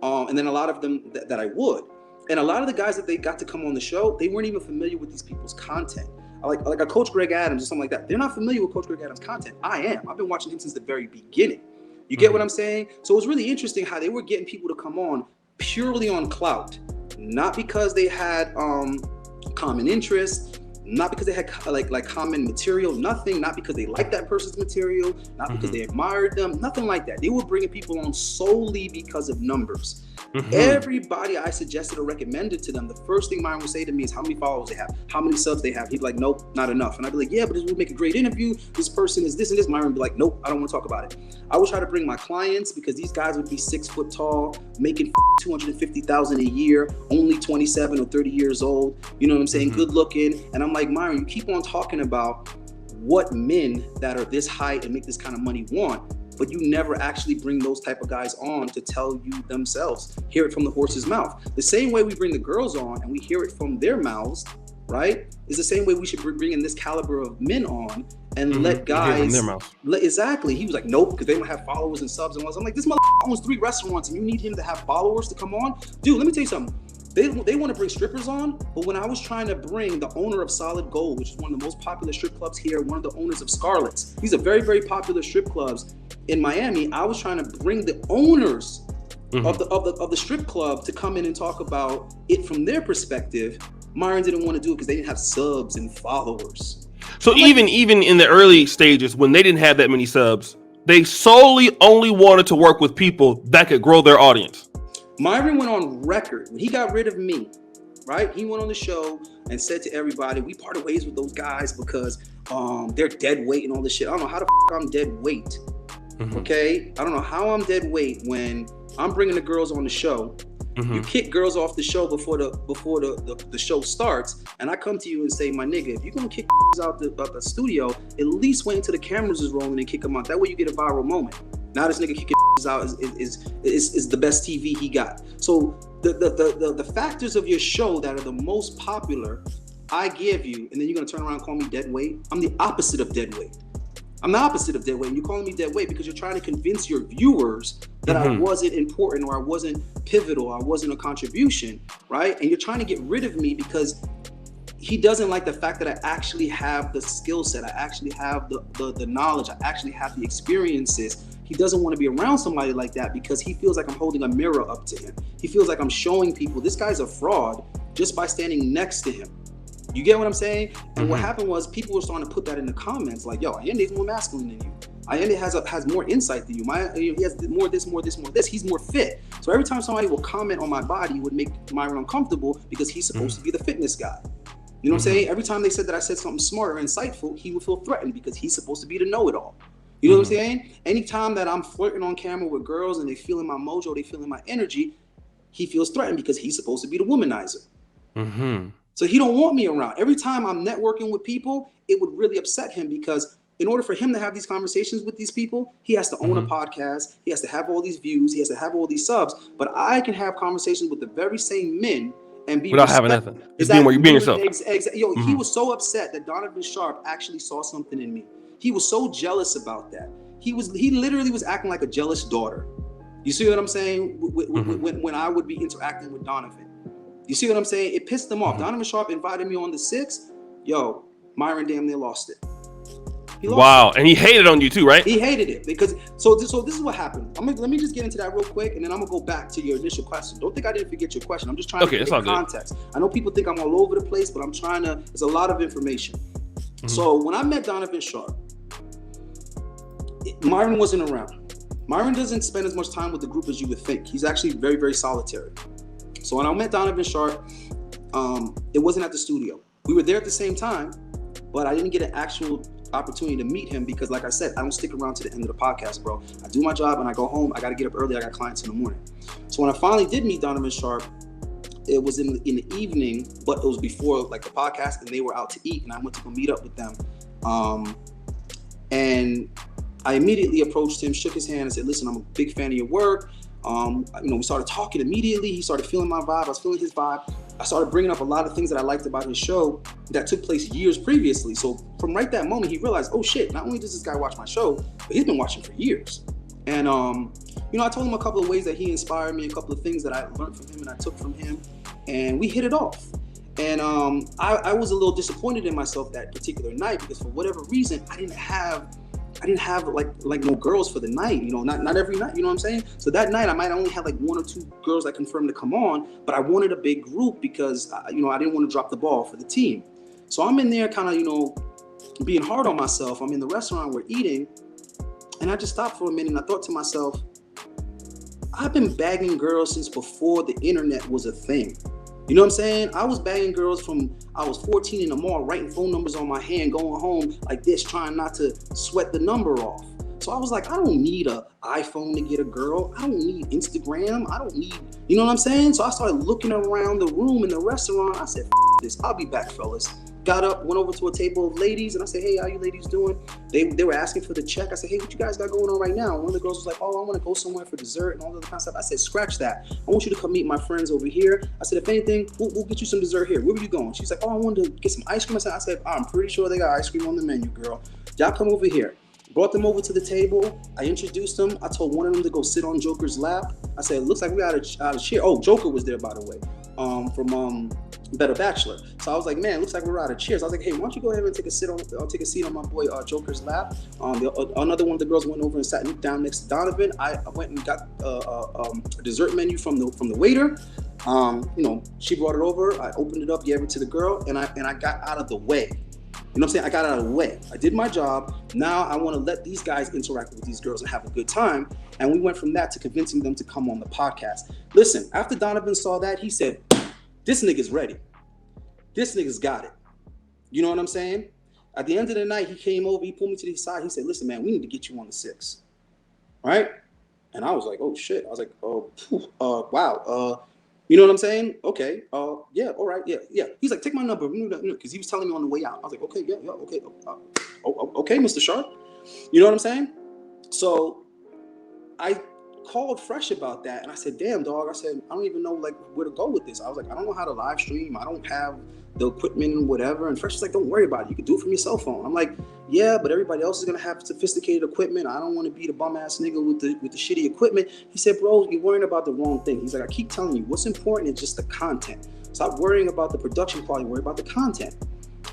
And then a lot of them that I would. And a lot of the guys that they got to come on the show, they weren't even familiar with these people's content. Like a Coach Greg Adams or something like that. They're not familiar with Coach Greg Adams' content. I am. I've been watching him since the very beginning. You get what I'm saying? So it was really interesting how they were getting people to come on purely on clout, not because they had common interests, not because they had like common material, nothing, not because they liked that person's material, not because they admired them, nothing like that. They were bringing people on solely because of numbers. Everybody I suggested or recommended to them, the first thing Myron would say to me is how many followers they have, how many subs they have. He'd be like, nope, not enough. And I'd be like, yeah, but this would make a great interview. This person is this and this. Myron would be like, nope, I don't want to talk about it. I would try to bring my clients, because these guys would be 6 foot tall, making $250,000 a year, only 27 or 30 years old. You know what I'm saying? Good looking. And I'm like, Myron, you keep on talking about what men that are this height and make this kind of money want, but you never actually bring those type of guys on to tell you themselves, hear it from the horse's mouth. The same way we bring the girls on and we hear it from their mouths, right, is the same way we should bring in this caliber of men on and let guys, exactly. He was like, nope, because they don't have followers and subs and all. I'm like, this motherfucker owns 3 restaurants and you need him to have followers to come on? Dude, let me tell you something. They want to bring strippers on, but when I was trying to bring the owner of Solid Gold, which is one of the most popular strip clubs here, one of the owners of Scarlett's, these are very, very popular strip clubs in Miami. I was trying to bring the owners of the strip club to come in and talk about it from their perspective. Myron didn't want to do it because they didn't have subs and followers. So even in the early stages, when they didn't have that many subs, they solely only wanted to work with people that could grow their audience. Myron went on record when he got rid of me, right? He went on the show and said to everybody, we parted ways with those guys because they're dead weight and all this shit. I don't know how the I'm dead weight. Okay? I don't know how I'm dead weight when I'm bringing the girls on the show. You kick girls off the show before the show starts, and I come to you and say, my nigga, if you're gonna kick out the studio, at least wait until the cameras is rolling and kick them out. That way you get a viral moment. Now this nigga kicking out is the best TV he got. So the factors of your show that are the most popular, I give you, and then you're gonna turn around and call me dead weight. I'm the opposite of dead weight. I'm the opposite of dead weight. And you're calling me dead weight because you're trying to convince your viewers that I wasn't important, or I wasn't pivotal, I wasn't a contribution, right? And you're trying to get rid of me because he doesn't like the fact that I actually have the skill set, I actually have the knowledge, I actually have the experiences. He doesn't want to be around somebody like that because he feels like I'm holding a mirror up to him. He feels like I'm showing people this guy's a fraud just by standing next to him. You get what I'm saying? And what happened was people were starting to put that in the comments, like, yo, Ayende's more masculine than you. Ayende has more insight than you. He has more this. He's more fit. So every time somebody will comment on my body, it would make Myron uncomfortable because he's supposed to be the fitness guy. You know what I'm saying? Every time they said that I said something smart or insightful, he would feel threatened because he's supposed to be the know-it-all. You know what I'm saying? Anytime that I'm flirting on camera with girls and they feeling my mojo, they feeling my energy, he feels threatened because he's supposed to be the womanizer. So he don't want me around. Every time I'm networking with people, it would really upset him because in order for him to have these conversations with these people, he has to own a podcast. He has to have all these views. He has to have all these subs. But I can have conversations with the very same men and be without having nothing. Just being yourself. He was so upset that Donovan Sharp actually saw something in me. He was so jealous about that. He literally was acting like a jealous daughter. You see what I'm saying? When I would be interacting with Donovan. You see what I'm saying? It pissed him off. Donovan Sharp invited me on the 6th. Yo, Myron damn near lost it. Wow, and he hated on you too, right? He hated it because so this is what happened. Let me just get into that real quick, and then I'm gonna go back to your initial question. Don't think I didn't forget your question. I'm just trying to get context. I know people think I'm all over the place, but I'm trying to. It's a lot of information. So when I met Donovan Sharp, Myron wasn't around. Myron doesn't spend as much time with the group as you would think. He's actually very, very solitary. So when I met Donovan Sharp, it wasn't at the studio. We were there at the same time, but I didn't get an actual opportunity to meet him because, like I said, I don't stick around to the end of the podcast, bro. I do my job and I go home. I got to get up early. I got clients in the morning. So when I finally did meet Donovan Sharp, it was in the evening, but it was before like the podcast, and they were out to eat, and I went to go meet up with them. And I immediately approached him, shook his hand, and said, "Listen, I'm a big fan of your work." We started talking immediately. He started feeling my vibe. I was feeling his vibe. I started bringing up a lot of things that I liked about his show that took place years previously. So from right that moment, he realized, oh shit, not only does this guy watch my show, but he's been watching for years. And, I told him a couple of ways that he inspired me, a couple of things that I learned from him and I took from him, and we hit it off. And I was a little disappointed in myself that particular night because for whatever reason, I didn't have like no girls for the night, not every night, you know what I'm saying? So that night I might only have like one or two girls that confirmed to come on, but I wanted a big group because, I didn't want to drop the ball for the team. So I'm in there kind of, being hard on myself. I'm in the restaurant, we're eating, and I just stopped for a minute and I thought to myself, I've been bagging girls since before the internet was a thing. You know what I'm saying? I was bagging girls from I was 14 in the mall, writing phone numbers on my hand, going home like this, trying not to sweat the number off. So I was like, I don't need an iPhone to get a girl. I don't need Instagram. I don't need, you know what I'm saying? So I started looking around the room in the restaurant. I said, this, I'll be back, fellas. Got up, went over to a table of ladies, and I said, hey, how you ladies doing? They were asking for the check. I said, hey, what you guys got going on right now? And one of the girls was like, oh, I want to go somewhere for dessert and all that kind of stuff. I said, scratch that. I want you to come meet my friends over here. I said, if anything, we'll get you some dessert here. Where were you going? She's like, oh, I wanted to get some ice cream. I said, I'm pretty sure they got ice cream on the menu, girl. Y'all come over here. Brought them over to the table. I introduced them. I told one of them to go sit on Joker's lap. I said, it looks like we got a chair. Oh, Joker was there, by the way, from Better Bachelor. So I was like, man, looks like we're out of chairs. I was like, hey, why don't you go ahead and take a seat on my boy Joker's lap. Another one of the girls went over and sat down next to Donovan. I went and got a dessert menu from the waiter. She brought it over. I opened it up, gave it to the girl, and I got out of the way. You know what I'm saying? I got out of the way. I did my job. Now I want to let these guys interact with these girls and have a good time. And we went from that to convincing them to come on the podcast. Listen, after Donovan saw that, he said, this nigga's ready. This nigga's got it. You know what I'm saying? At the end of the night, he came over, he pulled me to the side. He said, listen, man, we need to get you on the 6. Right? And I was like, oh, shit. I was like, wow. You know what I'm saying? Okay. Yeah. All right. Yeah. He's like, take my number. Because he was telling me on the way out. I was like, okay. Yeah. Okay. Okay, Mr. Sharp. You know what I'm saying? So I called Fresh about that. And I said, damn, dog. I said, I don't even know like where to go with this. I was like, I don't know how to live stream. I don't have the equipment and whatever. And Fresh was like, don't worry about it. You can do it from your cell phone. I'm like, yeah, but everybody else is going to have sophisticated equipment. I don't want to be the bum ass nigga with the shitty equipment. He said, bro, you're worrying about the wrong thing. He's like, I keep telling you, what's important is just the content. Stop worrying about the production quality, worry about the content.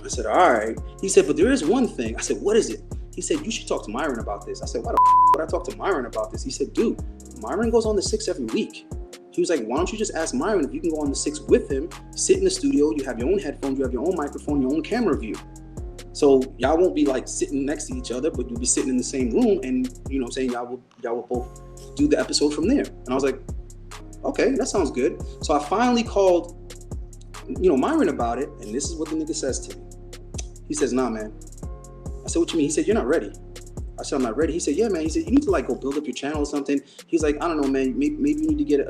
I said, all right. He said, but there is one thing. I said, what is it? He said, you should talk to Myron about this. I said, why the would I talk to Myron about this? He said, dude, Myron goes on the 6 every week. He was like, why don't you just ask Myron if you can go on the 6 with him, sit in the studio, you have your own headphones, you have your own microphone, your own camera view. So y'all won't be like sitting next to each other, but you'll be sitting in the same room and, you know what I'm saying, y'all will both do the episode from there. And I was like, okay, that sounds good. So I finally called, Myron about it, and this is what the nigga says to me. He says, nah, man. I said, what you mean? He said, you're not ready. I said, I'm not ready. He said, yeah, man. He said, you need to like go build up your channel or something. He's like, I don't know, man. Maybe you need to get,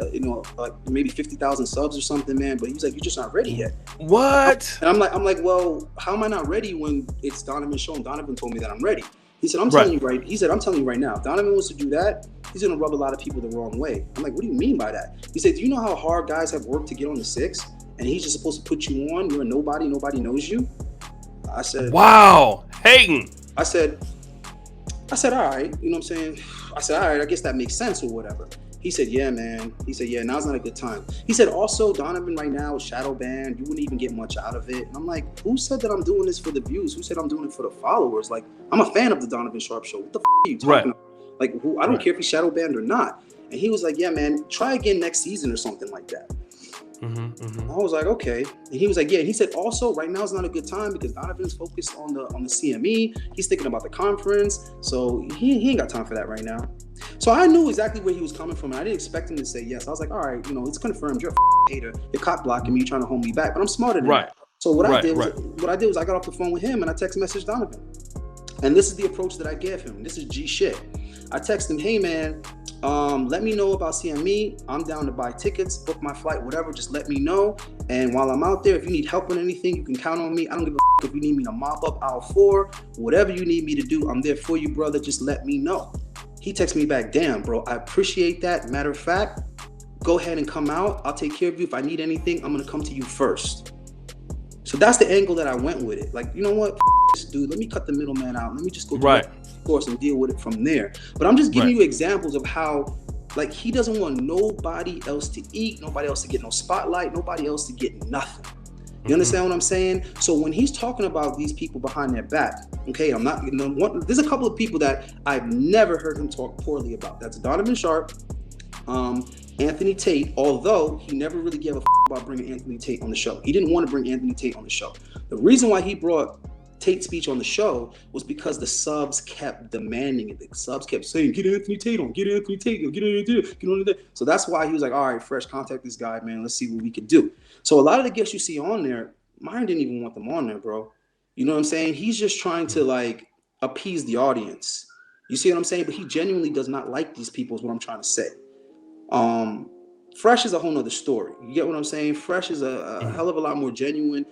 like maybe 50,000 subs or something, man. But he's like, you're just not ready yet. What? And I'm like, well, how am I not ready when it's Donovan's show and Donovan told me that I'm ready? He said, I'm telling you right. He said, I'm telling you right now. If Donovan wants to do that, he's gonna rub a lot of people the wrong way. I'm like, what do you mean by that? He said, do you know how hard guys have worked to get on the 6? And he's just supposed to put you on. You're a nobody. Nobody knows you. I said, wow, hating. I said, all right, you know what I'm saying? I said, all right, I guess that makes sense or whatever. He said, yeah, man. He said, yeah, now's not a good time. He said, also, Donovan right now is shadow banned. You wouldn't even get much out of it. And I'm like, who said that I'm doing this for the views? Who said I'm doing it for the followers? Like, I'm a fan of the Donovan Sharp show. What the are you talking about? Like, I don't care if he's shadow banned or not. And he was like, yeah, man, try again next season or something like that. I was like, okay. And he was like, yeah. And he said, also, right now is not a good time because Donovan's focused on the CME. He's thinking about the conference. So he ain't got time for that right now. So I knew exactly where he was coming from. And I didn't expect him to say yes. I was like, all right, it's confirmed. You're a hater. You're cock blocking me. You're trying to hold me back. But I'm smarter than that. So what I did was I got off the phone with him and I text messaged Donovan. And this is the approach that I give him. This is G shit. I text him, hey man, let me know about CME. I'm down to buy tickets, book my flight, whatever. Just let me know. And while I'm out there, if you need help on anything, you can count on me. I don't give a if you need me to mop up aisle 4, whatever you need me to do, I'm there for you, brother. Just let me know. He texts me back, damn, bro, I appreciate that. Matter of fact, go ahead and come out. I'll take care of you. If I need anything, I'm going to come to you first. So that's the angle that I went with it. Like, you know what, this dude, let me cut the middleman out. Let me just go through the course and deal with it from there. But I'm just giving you examples of how, like, he doesn't want nobody else to eat, nobody else to get no spotlight, nobody else to get nothing. You understand what I'm saying? So when he's talking about these people behind their back, okay, I'm not, there's a couple of people that I've never heard him talk poorly about. That's Donovan Sharp, Anthony Tate, although he never really gave a about bringing Anthony Tate on the show. He didn't want to bring Anthony Tate on the show. The reason why he brought Tate's speech on the show was because the subs kept demanding it. The subs kept saying, get Anthony Tate on, get Anthony Tate on, get Anthony Tate, get on there. So that's why he was like, all right, Fresh, contact this guy, man. Let's see what we can do. So a lot of the guests you see on there, Myron didn't even want them on there, bro. You know what I'm saying? He's just trying to, like, appease the audience. You see what I'm saying? But he genuinely does not like these people is what I'm trying to say. Fresh is a whole nother story. You get what I'm saying? Fresh is a hell of a lot more genuine.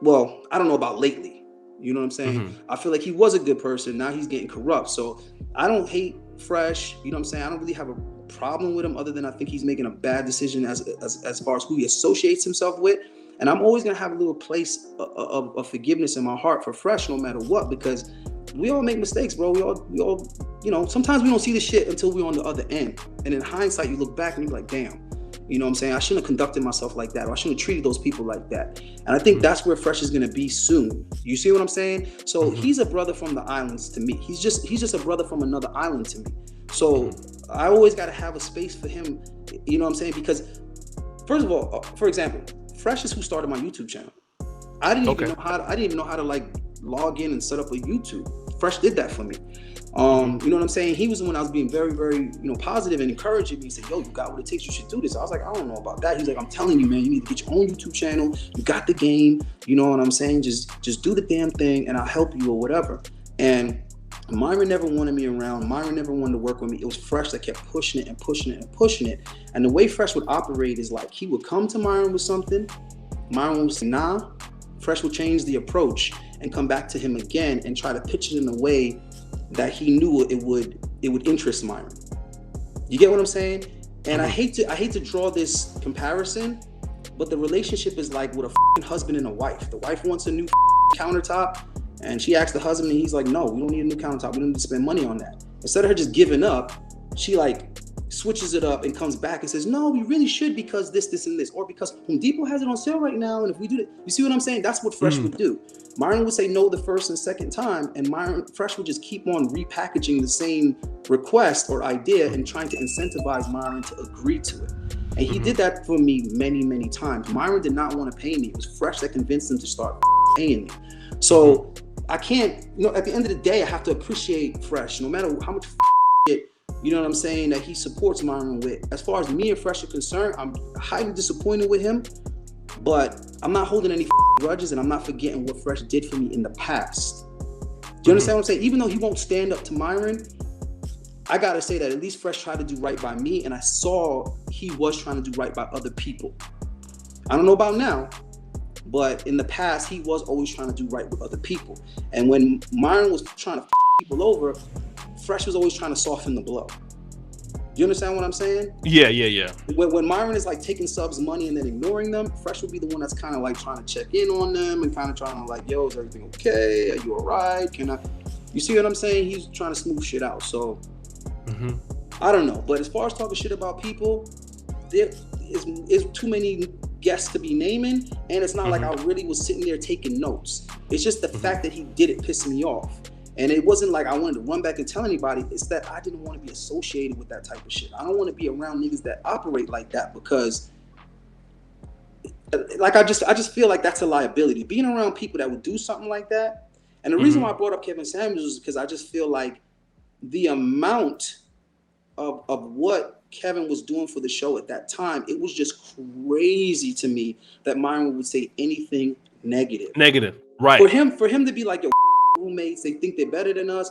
Well, I don't know about lately. You know what I'm saying? I feel like he was a good person. Now he's getting corrupt. So I don't hate Fresh. You know what I'm saying? I don't really have a problem with him other than I think he's making a bad decision as far as who he associates himself with. And I'm always going to have a little place of forgiveness in my heart for Fresh no matter what, because we all make mistakes, bro. We all, you know, sometimes we don't see the shit until we're on the other end. And in hindsight, you look back and you're like, damn. You know what I'm saying? I shouldn't have conducted myself like that, or I shouldn't have treated those people like that. And I think that's where Fresh is going to be soon. You see what I'm saying? So he's a brother from the islands to me. He's just a brother from another island to me. So I always got to have a space for him. You know what I'm saying? Because first of all, for example, Fresh is who started my YouTube channel. I didn't even know how to like log in and set up a YouTube. Fresh did that for me. You know what I'm saying? He was the one I was being very, very, positive and encouraging me. He said, yo, you got what it takes. You should do this. I was like, I don't know about that. He's like, I'm telling you, man, you need to get your own YouTube channel. You got the game. You know what I'm saying? Just do the damn thing and I'll help you or whatever. And Myron never wanted me around. Myron never wanted to work with me. It was Fresh that kept pushing it and pushing it and pushing it. And the way Fresh would operate is like, he would come to Myron with something. Myron would say, nah. Fresh would change the approach and come back to him again and try to pitch it in a way that he knew it would interest Myron. You get what I'm saying? And I hate to draw this comparison, but the relationship is like with a husband and a wife. The wife wants a new countertop, and she asks the husband, and he's like, no, we don't need a new countertop. We don't need to spend money on that. Instead of her just giving up, she like switches it up and comes back and says, no, we really should because this, and this, or because Home Depot has it on sale right now. And if we do that, you see what I'm saying? That's what Fresh would do. Myron would say no the first and second time, and Fresh would just keep on repackaging the same request or idea and trying to incentivize Myron to agree to it. And he did that for me many, many times. Myron did not want to pay me. It was Fresh that convinced him to start paying me. So I can't, at the end of the day, I have to appreciate Fresh, no matter how much shit, you know what I'm saying, that he supports Myron with. As far as me and Fresh are concerned, I'm highly disappointed with him, but I'm not holding any grudges and I'm not forgetting what Fresh did for me in the past. Do you understand what I'm saying? Even though he won't stand up to Myron, I gotta say that at least Fresh tried to do right by me, and I saw he was trying to do right by other people. I don't know about now, but in the past, he was always trying to do right with other people. And when Myron was trying to people over, Fresh was always trying to soften the blow. Do you understand what I'm saying? Yeah. When Myron is like taking subs' money and then ignoring them, Fresh would be the one that's kind of like trying to check in on them and kind of trying to like, yo, is everything okay? Are you all right? You see what I'm saying? He's trying to smooth shit out. So I don't know. But as far as talking shit about people, there is too many guests to be naming, and it's not like I really was sitting there taking notes. It's just the fact that he did it pissed me off. And it wasn't like I wanted to run back and tell anybody. It's that I didn't want to be associated with that type of shit. I don't want to be around niggas that operate like that, because like I just feel like that's a liability. Being around people that would do something like that. And the reason why I brought up Kevin Samuels is because I just feel like the amount of what Kevin was doing for the show at that time, it was just crazy to me that Myron would say anything negative. Right. For him to be like, yo, roommates. They think they're better than us.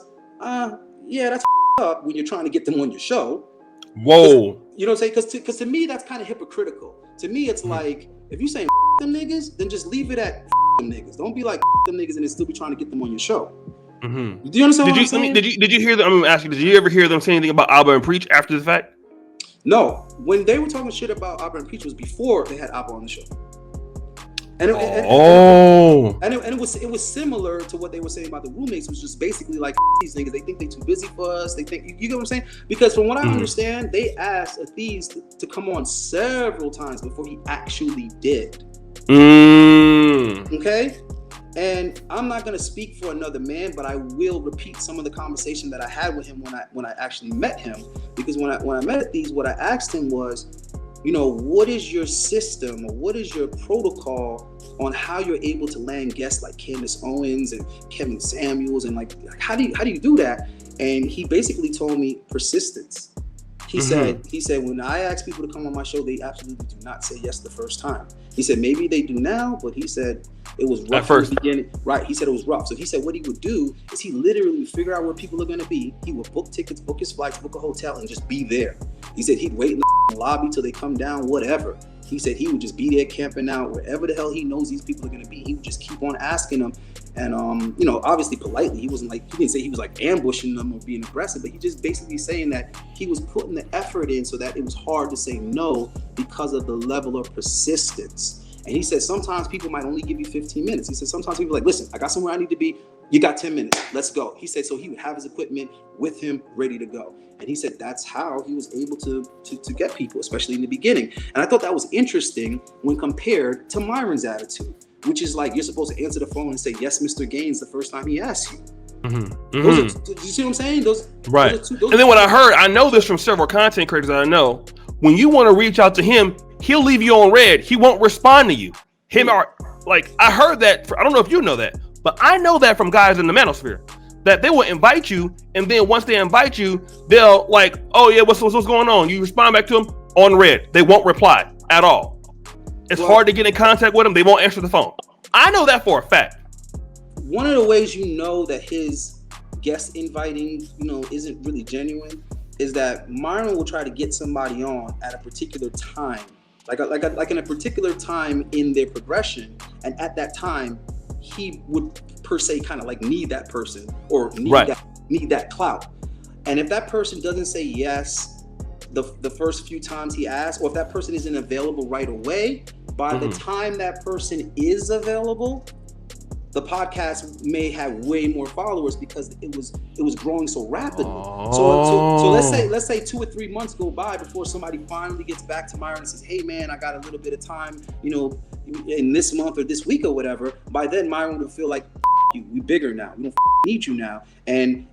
Yeah, that's up when you're trying to get them on your show. Whoa. You know what I'm saying? Because to me, that's kind of hypocritical. To me, it's like, if you saying them niggas, then just leave it at them niggas. Don't be like them niggas and then still be trying to get them on your show. Mm-hmm. Do you understand what I'm saying? Did you hear them? I'm gonna ask you. Did you ever hear them say anything about Abba and Preach after the fact? No. When they were talking shit about Abba and Preach was before they had Abba on the show. And it was similar to what they were saying about the roommates. It was just basically like these niggas. They think they too busy for us. They think you get what I'm saying? Because from what I understand, they asked Aziz to come on several times before he actually did. Okay. And I'm not gonna speak for another man, but I will repeat some of the conversation that I had with him when I actually met him. Because when I met Aziz, what I asked him was, you know, what is your system or what is your protocol on how you're able to land guests like Candace Owens and Kevin Samuels, and like how do you do that? And he basically told me persistence. He said when I ask people to come on my show, they absolutely do not say yes the first time. He said maybe they do now, but he said it was rough at the beginning. Right? He said it was rough. So he said what he would do is he literally would figure out where people are going to be. He would book tickets, book his flights, book a hotel, and just be there. He said he'd wait in the lobby till they come down, whatever. He said he would just be there camping out wherever the hell he knows these people are going to be. He would just keep on asking them. And, you know, obviously politely, he didn't say he was like ambushing them or being aggressive, but he just basically saying that he was putting the effort in so that it was hard to say no because of the level of persistence. And he said sometimes people might only give you 15 minutes. He said sometimes people are like, listen, I got somewhere I need to be. You got 10 minutes. Let's go. He said so he would have his equipment with him ready to go. And he said that's how he was able to get people, especially in the beginning. And I thought that was interesting when compared to Myron's attitude, which is like you're supposed to answer the phone and say, yes, Mr. Gaines, the first time he asks you. You see what I'm saying? Right. And then what I heard, I know this from several content creators that I know, when you want to reach out to him, he'll leave you on red. He won't respond to you. I heard that, I don't know if you know that, but I know that from guys in the manosphere, that they will invite you, and then once they invite you, they'll like, oh yeah, what's going on? You respond back to them on red. They won't reply at all. It's hard to get in contact with them. They won't answer the phone. I know that for a fact. One of the ways you know that his guest inviting, you know, isn't really genuine is that Myron will try to get somebody on at a particular time, like in a particular time in their progression, and at that time he would per se kind of like need that person or need that clout. And if that person doesn't say yes the first few times he asks, or if that person isn't available right away, by the time that person is available, the podcast may have way more followers because it was growing so rapidly. So let's say 2 or 3 months go by before somebody finally gets back to Myron and says, hey man, I got a little bit of time, you know, in this month or this week or whatever. By then Myron would feel like, you, we bigger now, we don't need you now, and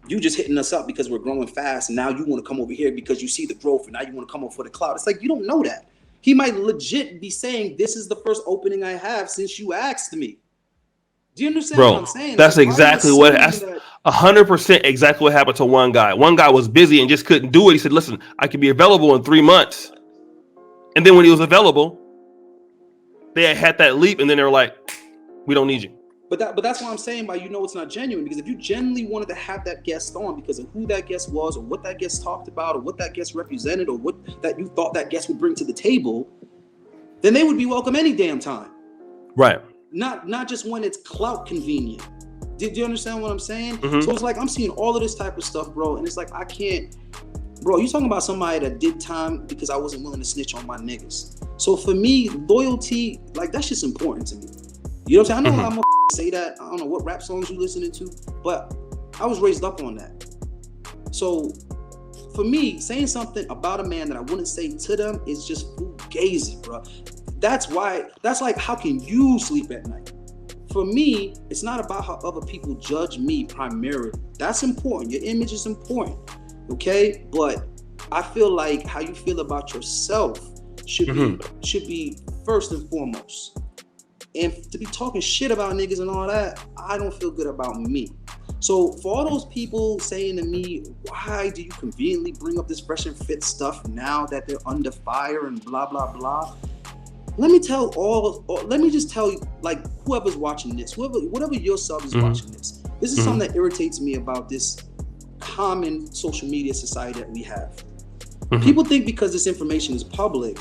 you just hitting us up because we're growing fast, and now you want to come over here because you see the growth, and now you want to come over for the cloud. It's like, you don't know that. He might legit be saying, this is the first opening I have since you asked me. Do you understand what I'm saying? That's exactly 100% exactly what happened to one guy. One guy was busy and just couldn't do it. He said, listen, I can be available in 3 months. And then when he was available, they had that leap, and then they were like, we don't need you. But that's what I'm saying by, you know, it's not genuine, because if you genuinely wanted to have that guest on because of who that guest was or what that guest talked about or what that guest represented or what that you thought that guest would bring to the table, then they would be welcome any damn time. Right. Not just when it's clout convenient. Do you understand what I'm saying? So it's like I'm seeing all of this type of stuff, bro, and it's like I can't, bro, you talking about somebody that did time because I wasn't willing to snitch on my niggas. So for me, loyalty, like, that's just important to me. You know what I'm saying? I know I'm gonna say that. I don't know what rap songs you listening to, but I was raised up on that. So for me, saying something about a man that I wouldn't say to them is just fugazi, bro. That's like, how can you sleep at night? For me, it's not about how other people judge me primarily. That's important. Your image is important, okay? But I feel like how you feel about yourself should be first and foremost. And to be talking shit about niggas and all that, I don't feel good about me. So for all those people saying to me, why do you conveniently bring up this fresh and fit stuff now that they're under fire and blah, blah, blah? let me just tell you, like, whoever's watching this, whatever your sub is watching this. This is something that irritates me about this common social media society that we have. People think because this information is public,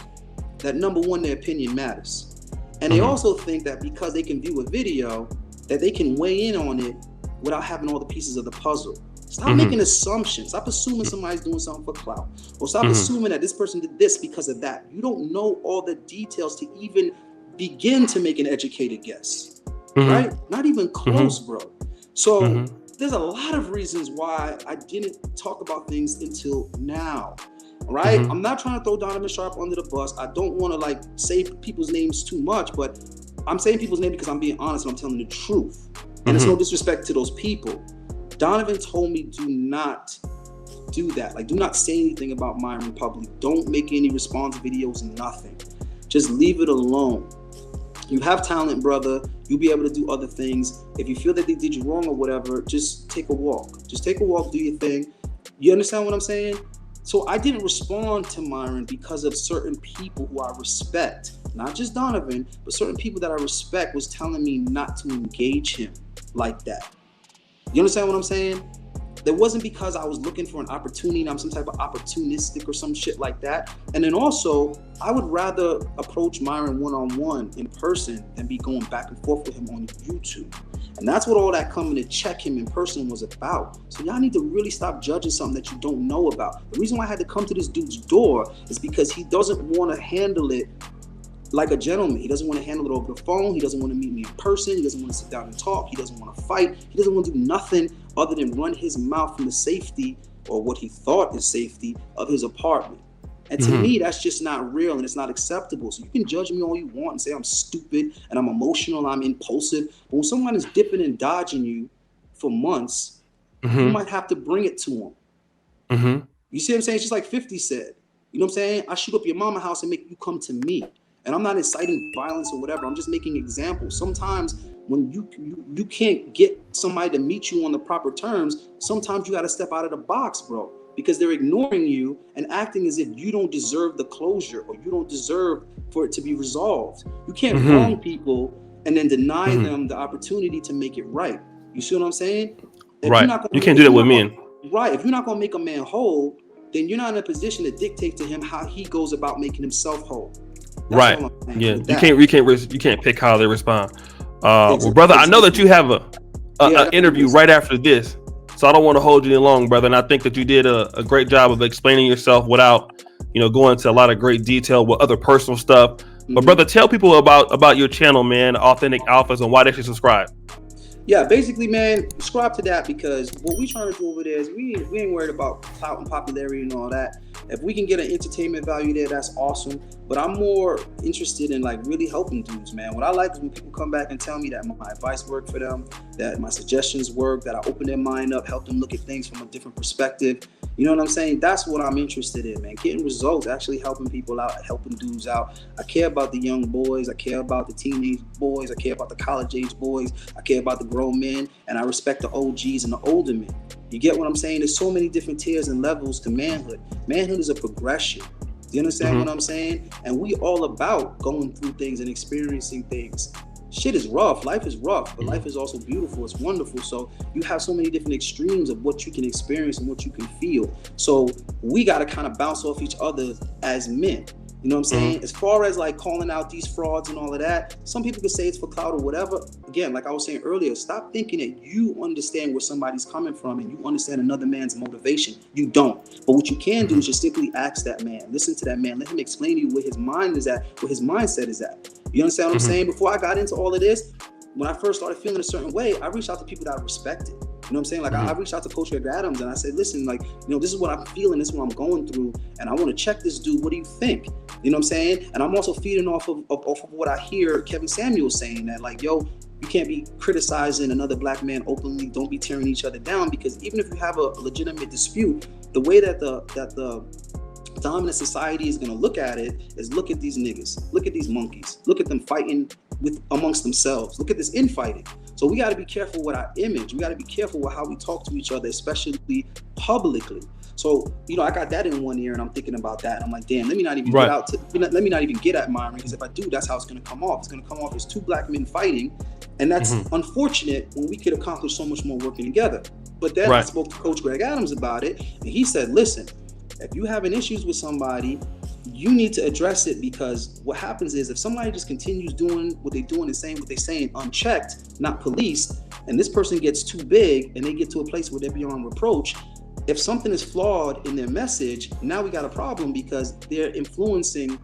that number one, their opinion matters. And they also think that because they can view a video, that they can weigh in on it without having all the pieces of the puzzle. Stop making assumptions. Stop assuming somebody's doing something for clout. Or stop assuming that this person did this because of that. You don't know all the details to even begin to make an educated guess. Right? Not even close, bro. So there's a lot of reasons why I didn't talk about things until now. Right? I'm not trying to throw Donovan Sharp under the bus. I don't want to like say people's names too much, but I'm saying people's names because I'm being honest and I'm telling the truth. And it's no disrespect to those people. Donovan told me, do not do that. Like, do not say anything about Myron in public. Don't make any response videos, nothing. Just leave it alone. You have talent, brother. You'll be able to do other things. If you feel that they did you wrong or whatever, just take a walk. Just take a walk, do your thing. You understand what I'm saying? So I didn't respond to Myron because of certain people who I respect. Not just Donovan, but certain people that I respect was telling me not to engage him like that. You understand what I'm saying? That wasn't because I was looking for an opportunity and I'm some type of opportunistic or some shit like that. And then also, I would rather approach Myron one-on-one in person than be going back and forth with him on YouTube. And that's what all that coming to check him in person was about. So y'all need to really stop judging something that you don't know about. The reason why I had to come to this dude's door is because he doesn't want to handle it like a gentleman. He doesn't want to handle it over the phone. He doesn't want to meet me in person. He doesn't want to sit down and talk. He doesn't want to fight. He doesn't want to do nothing other than run his mouth from the safety, or what he thought is safety, of his apartment. And to me, that's just not real and it's not acceptable. So you can judge me all you want and say I'm stupid and I'm emotional, I'm impulsive. But when someone is dipping and dodging you for months, you might have to bring it to them. You see what I'm saying? It's just like 50 said. You know what I'm saying? I shoot up your mama house and make you come to me. And I'm not inciting violence or whatever. I'm just making examples. Sometimes when you can't get somebody to meet you on the proper terms, sometimes you got to step out of the box, bro, because they're ignoring you and acting as if you don't deserve the closure or you don't deserve for it to be resolved. You can't wrong people and then deny them the opportunity to make it right. You see what I'm saying? Right. You can't do that with men. Right. If you're not going to make a man whole, then you're not in a position to dictate to him how he goes about making himself whole. Right. Yeah. You can't pick how they respond. Well, brother, I know that you have an interview right after this, so I don't want to hold you any long, brother. And I think that you did a great job of explaining yourself without, going into a lot of great detail with other personal stuff. But brother, tell people about your channel, man, Authentic Alphas, and why they should subscribe. Yeah, basically, man, subscribe to that, because what we trying to do over there is we ain't worried about clout and popularity and all that. If we can get an entertainment value there, that's awesome. But I'm more interested in like really helping dudes, man. What I like is when people come back and tell me that my advice worked for them, that my suggestions work, that I open their mind up, help them look at things from a different perspective. You know what I'm saying? That's what I'm interested in, man. Getting results, actually helping people out, helping dudes out. I care about the young boys. I care about the teenage boys. I care about the college age boys. I care about the grown men. And I respect the OGs and the older men. You get what I'm saying? There's so many different tiers and levels to manhood. Manhood is a progression. You understand what I'm saying? And we all about going through things and experiencing things. Shit is rough. Life is rough, but life is also beautiful. It's wonderful. So you have so many different extremes of what you can experience and what you can feel. So we got to kind of bounce off each other as men. You know what I'm saying? As far as like calling out these frauds and all of that, some people can say it's for clout or whatever. Again, like I was saying earlier, stop thinking that you understand where somebody's coming from and you understand another man's motivation. You don't. But what you can do is just simply ask that man, listen to that man, let him explain to you where his mind is at, where his mindset is at. You understand what I'm saying? Before I got into all of this, when I first started feeling a certain way, I reached out to people that I respected. You know what I'm saying? Like I reached out to Coach Greg Adams and I said, listen, like, this is what I'm feeling, this is what I'm going through, and I want to check this dude. What do you think? You know what I'm saying? And I'm also feeding off of what I hear Kevin Samuel saying, that like, yo, you can't be criticizing another black man openly. Don't be tearing each other down, because even if you have a legitimate dispute, the way that the dominant society is going to look at it is, look at these niggas, look at these monkeys, look at them fighting amongst themselves, look at this infighting. So we got to be careful with our image. We got to be careful with how we talk to each other, especially publicly. So, I got that in one ear and I'm thinking about that. And I'm like, damn, let me not even Right. get out to, let me not even get at Myron, because if I do, that's how it's going to come off. It's going to come off as two black men fighting. And that's unfortunate when we could accomplish so much more working together. But then I Right. spoke to Coach Greg Adams about it, and he said, listen, if you having issues with somebody, you need to address it, because what happens is if somebody just continues doing what they're doing and saying what they're saying unchecked, not policed, and this person gets too big and they get to a place where they're beyond reproach, if something is flawed in their message, now we got a problem, because they're influencing,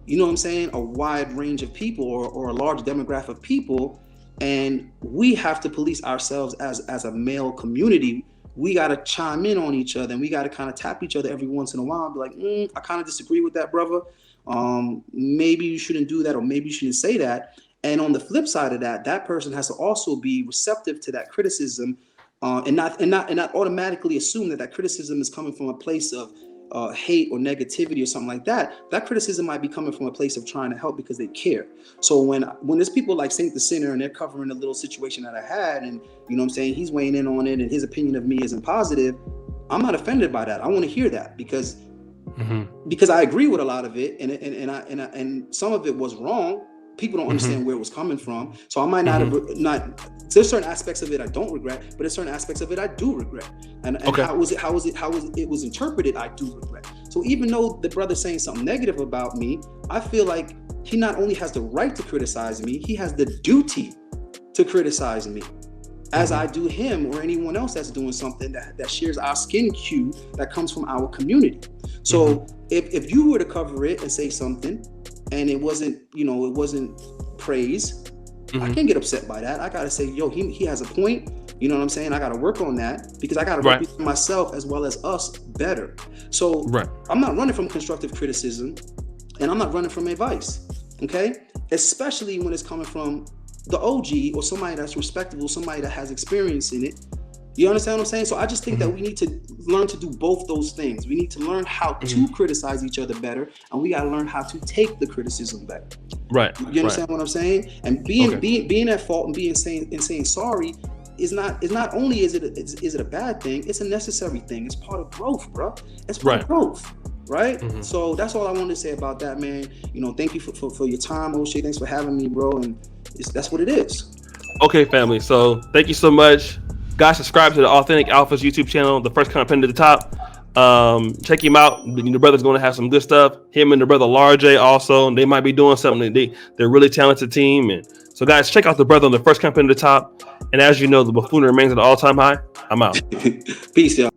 a wide range of people, or a large demographic of people. And we have to police ourselves as a male community. We got to chime in on each other, and we got to kind of tap each other every once in a while and be like, I kind of disagree with that, brother. Maybe you shouldn't do that, or maybe you shouldn't say that. And on the flip side of that, that person has to also be receptive to that criticism, and not automatically assume that criticism is coming from a place of hate or negativity or something like that. That criticism might be coming from a place of trying to help because they care. So when there's people like Saint the Sinner and they're covering a little situation that I had, and he's weighing in on it and his opinion of me isn't positive, I'm not offended by that. I want to hear that, because I agree with a lot of it, and some of it was wrong. People don't understand where it was coming from. So I might not there's certain aspects of it I don't regret, but there's certain aspects of it I do regret. And how it was interpreted, I do regret. So even though the brother's saying something negative about me, I feel like he not only has the right to criticize me, he has the duty to criticize me, as I do him or anyone else that's doing something that shares our skin hue that comes from our community. So if you were to cover it and say something and it wasn't praise, I can't get upset by that. I gotta say, yo, he has a point. You know what I'm saying? I gotta work on that, because I gotta represent myself as well as us better. So I'm not running from constructive criticism, and I'm not running from advice. Okay, especially when it's coming from the OG or somebody that's respectable, somebody that has experience in it. You understand what I'm saying? So I just think that we need to learn to do both those things. We need to learn how to criticize each other better, and we got to learn how to take the criticism better. Right. You understand what I'm saying? And being at fault and saying sorry is not only is it a bad thing, it's a necessary thing. It's part of growth, bro. It's part of growth. Right? So that's all I wanted to say about that, man. Thank you for your time, O'Shea. Thanks for having me, bro. And that's what it is. Okay, family. So thank you so much. Guys, subscribe to the Authentic Alphas YouTube channel. The first comment at the top. Check him out. The brother's going to have some good stuff. Him and the brother Large also. They might be doing something. They're a really talented team. And so, guys, check out the brother on the first comment at the top. And as you know, the buffoonery remains at an all-time high. I'm out. Peace, y'all.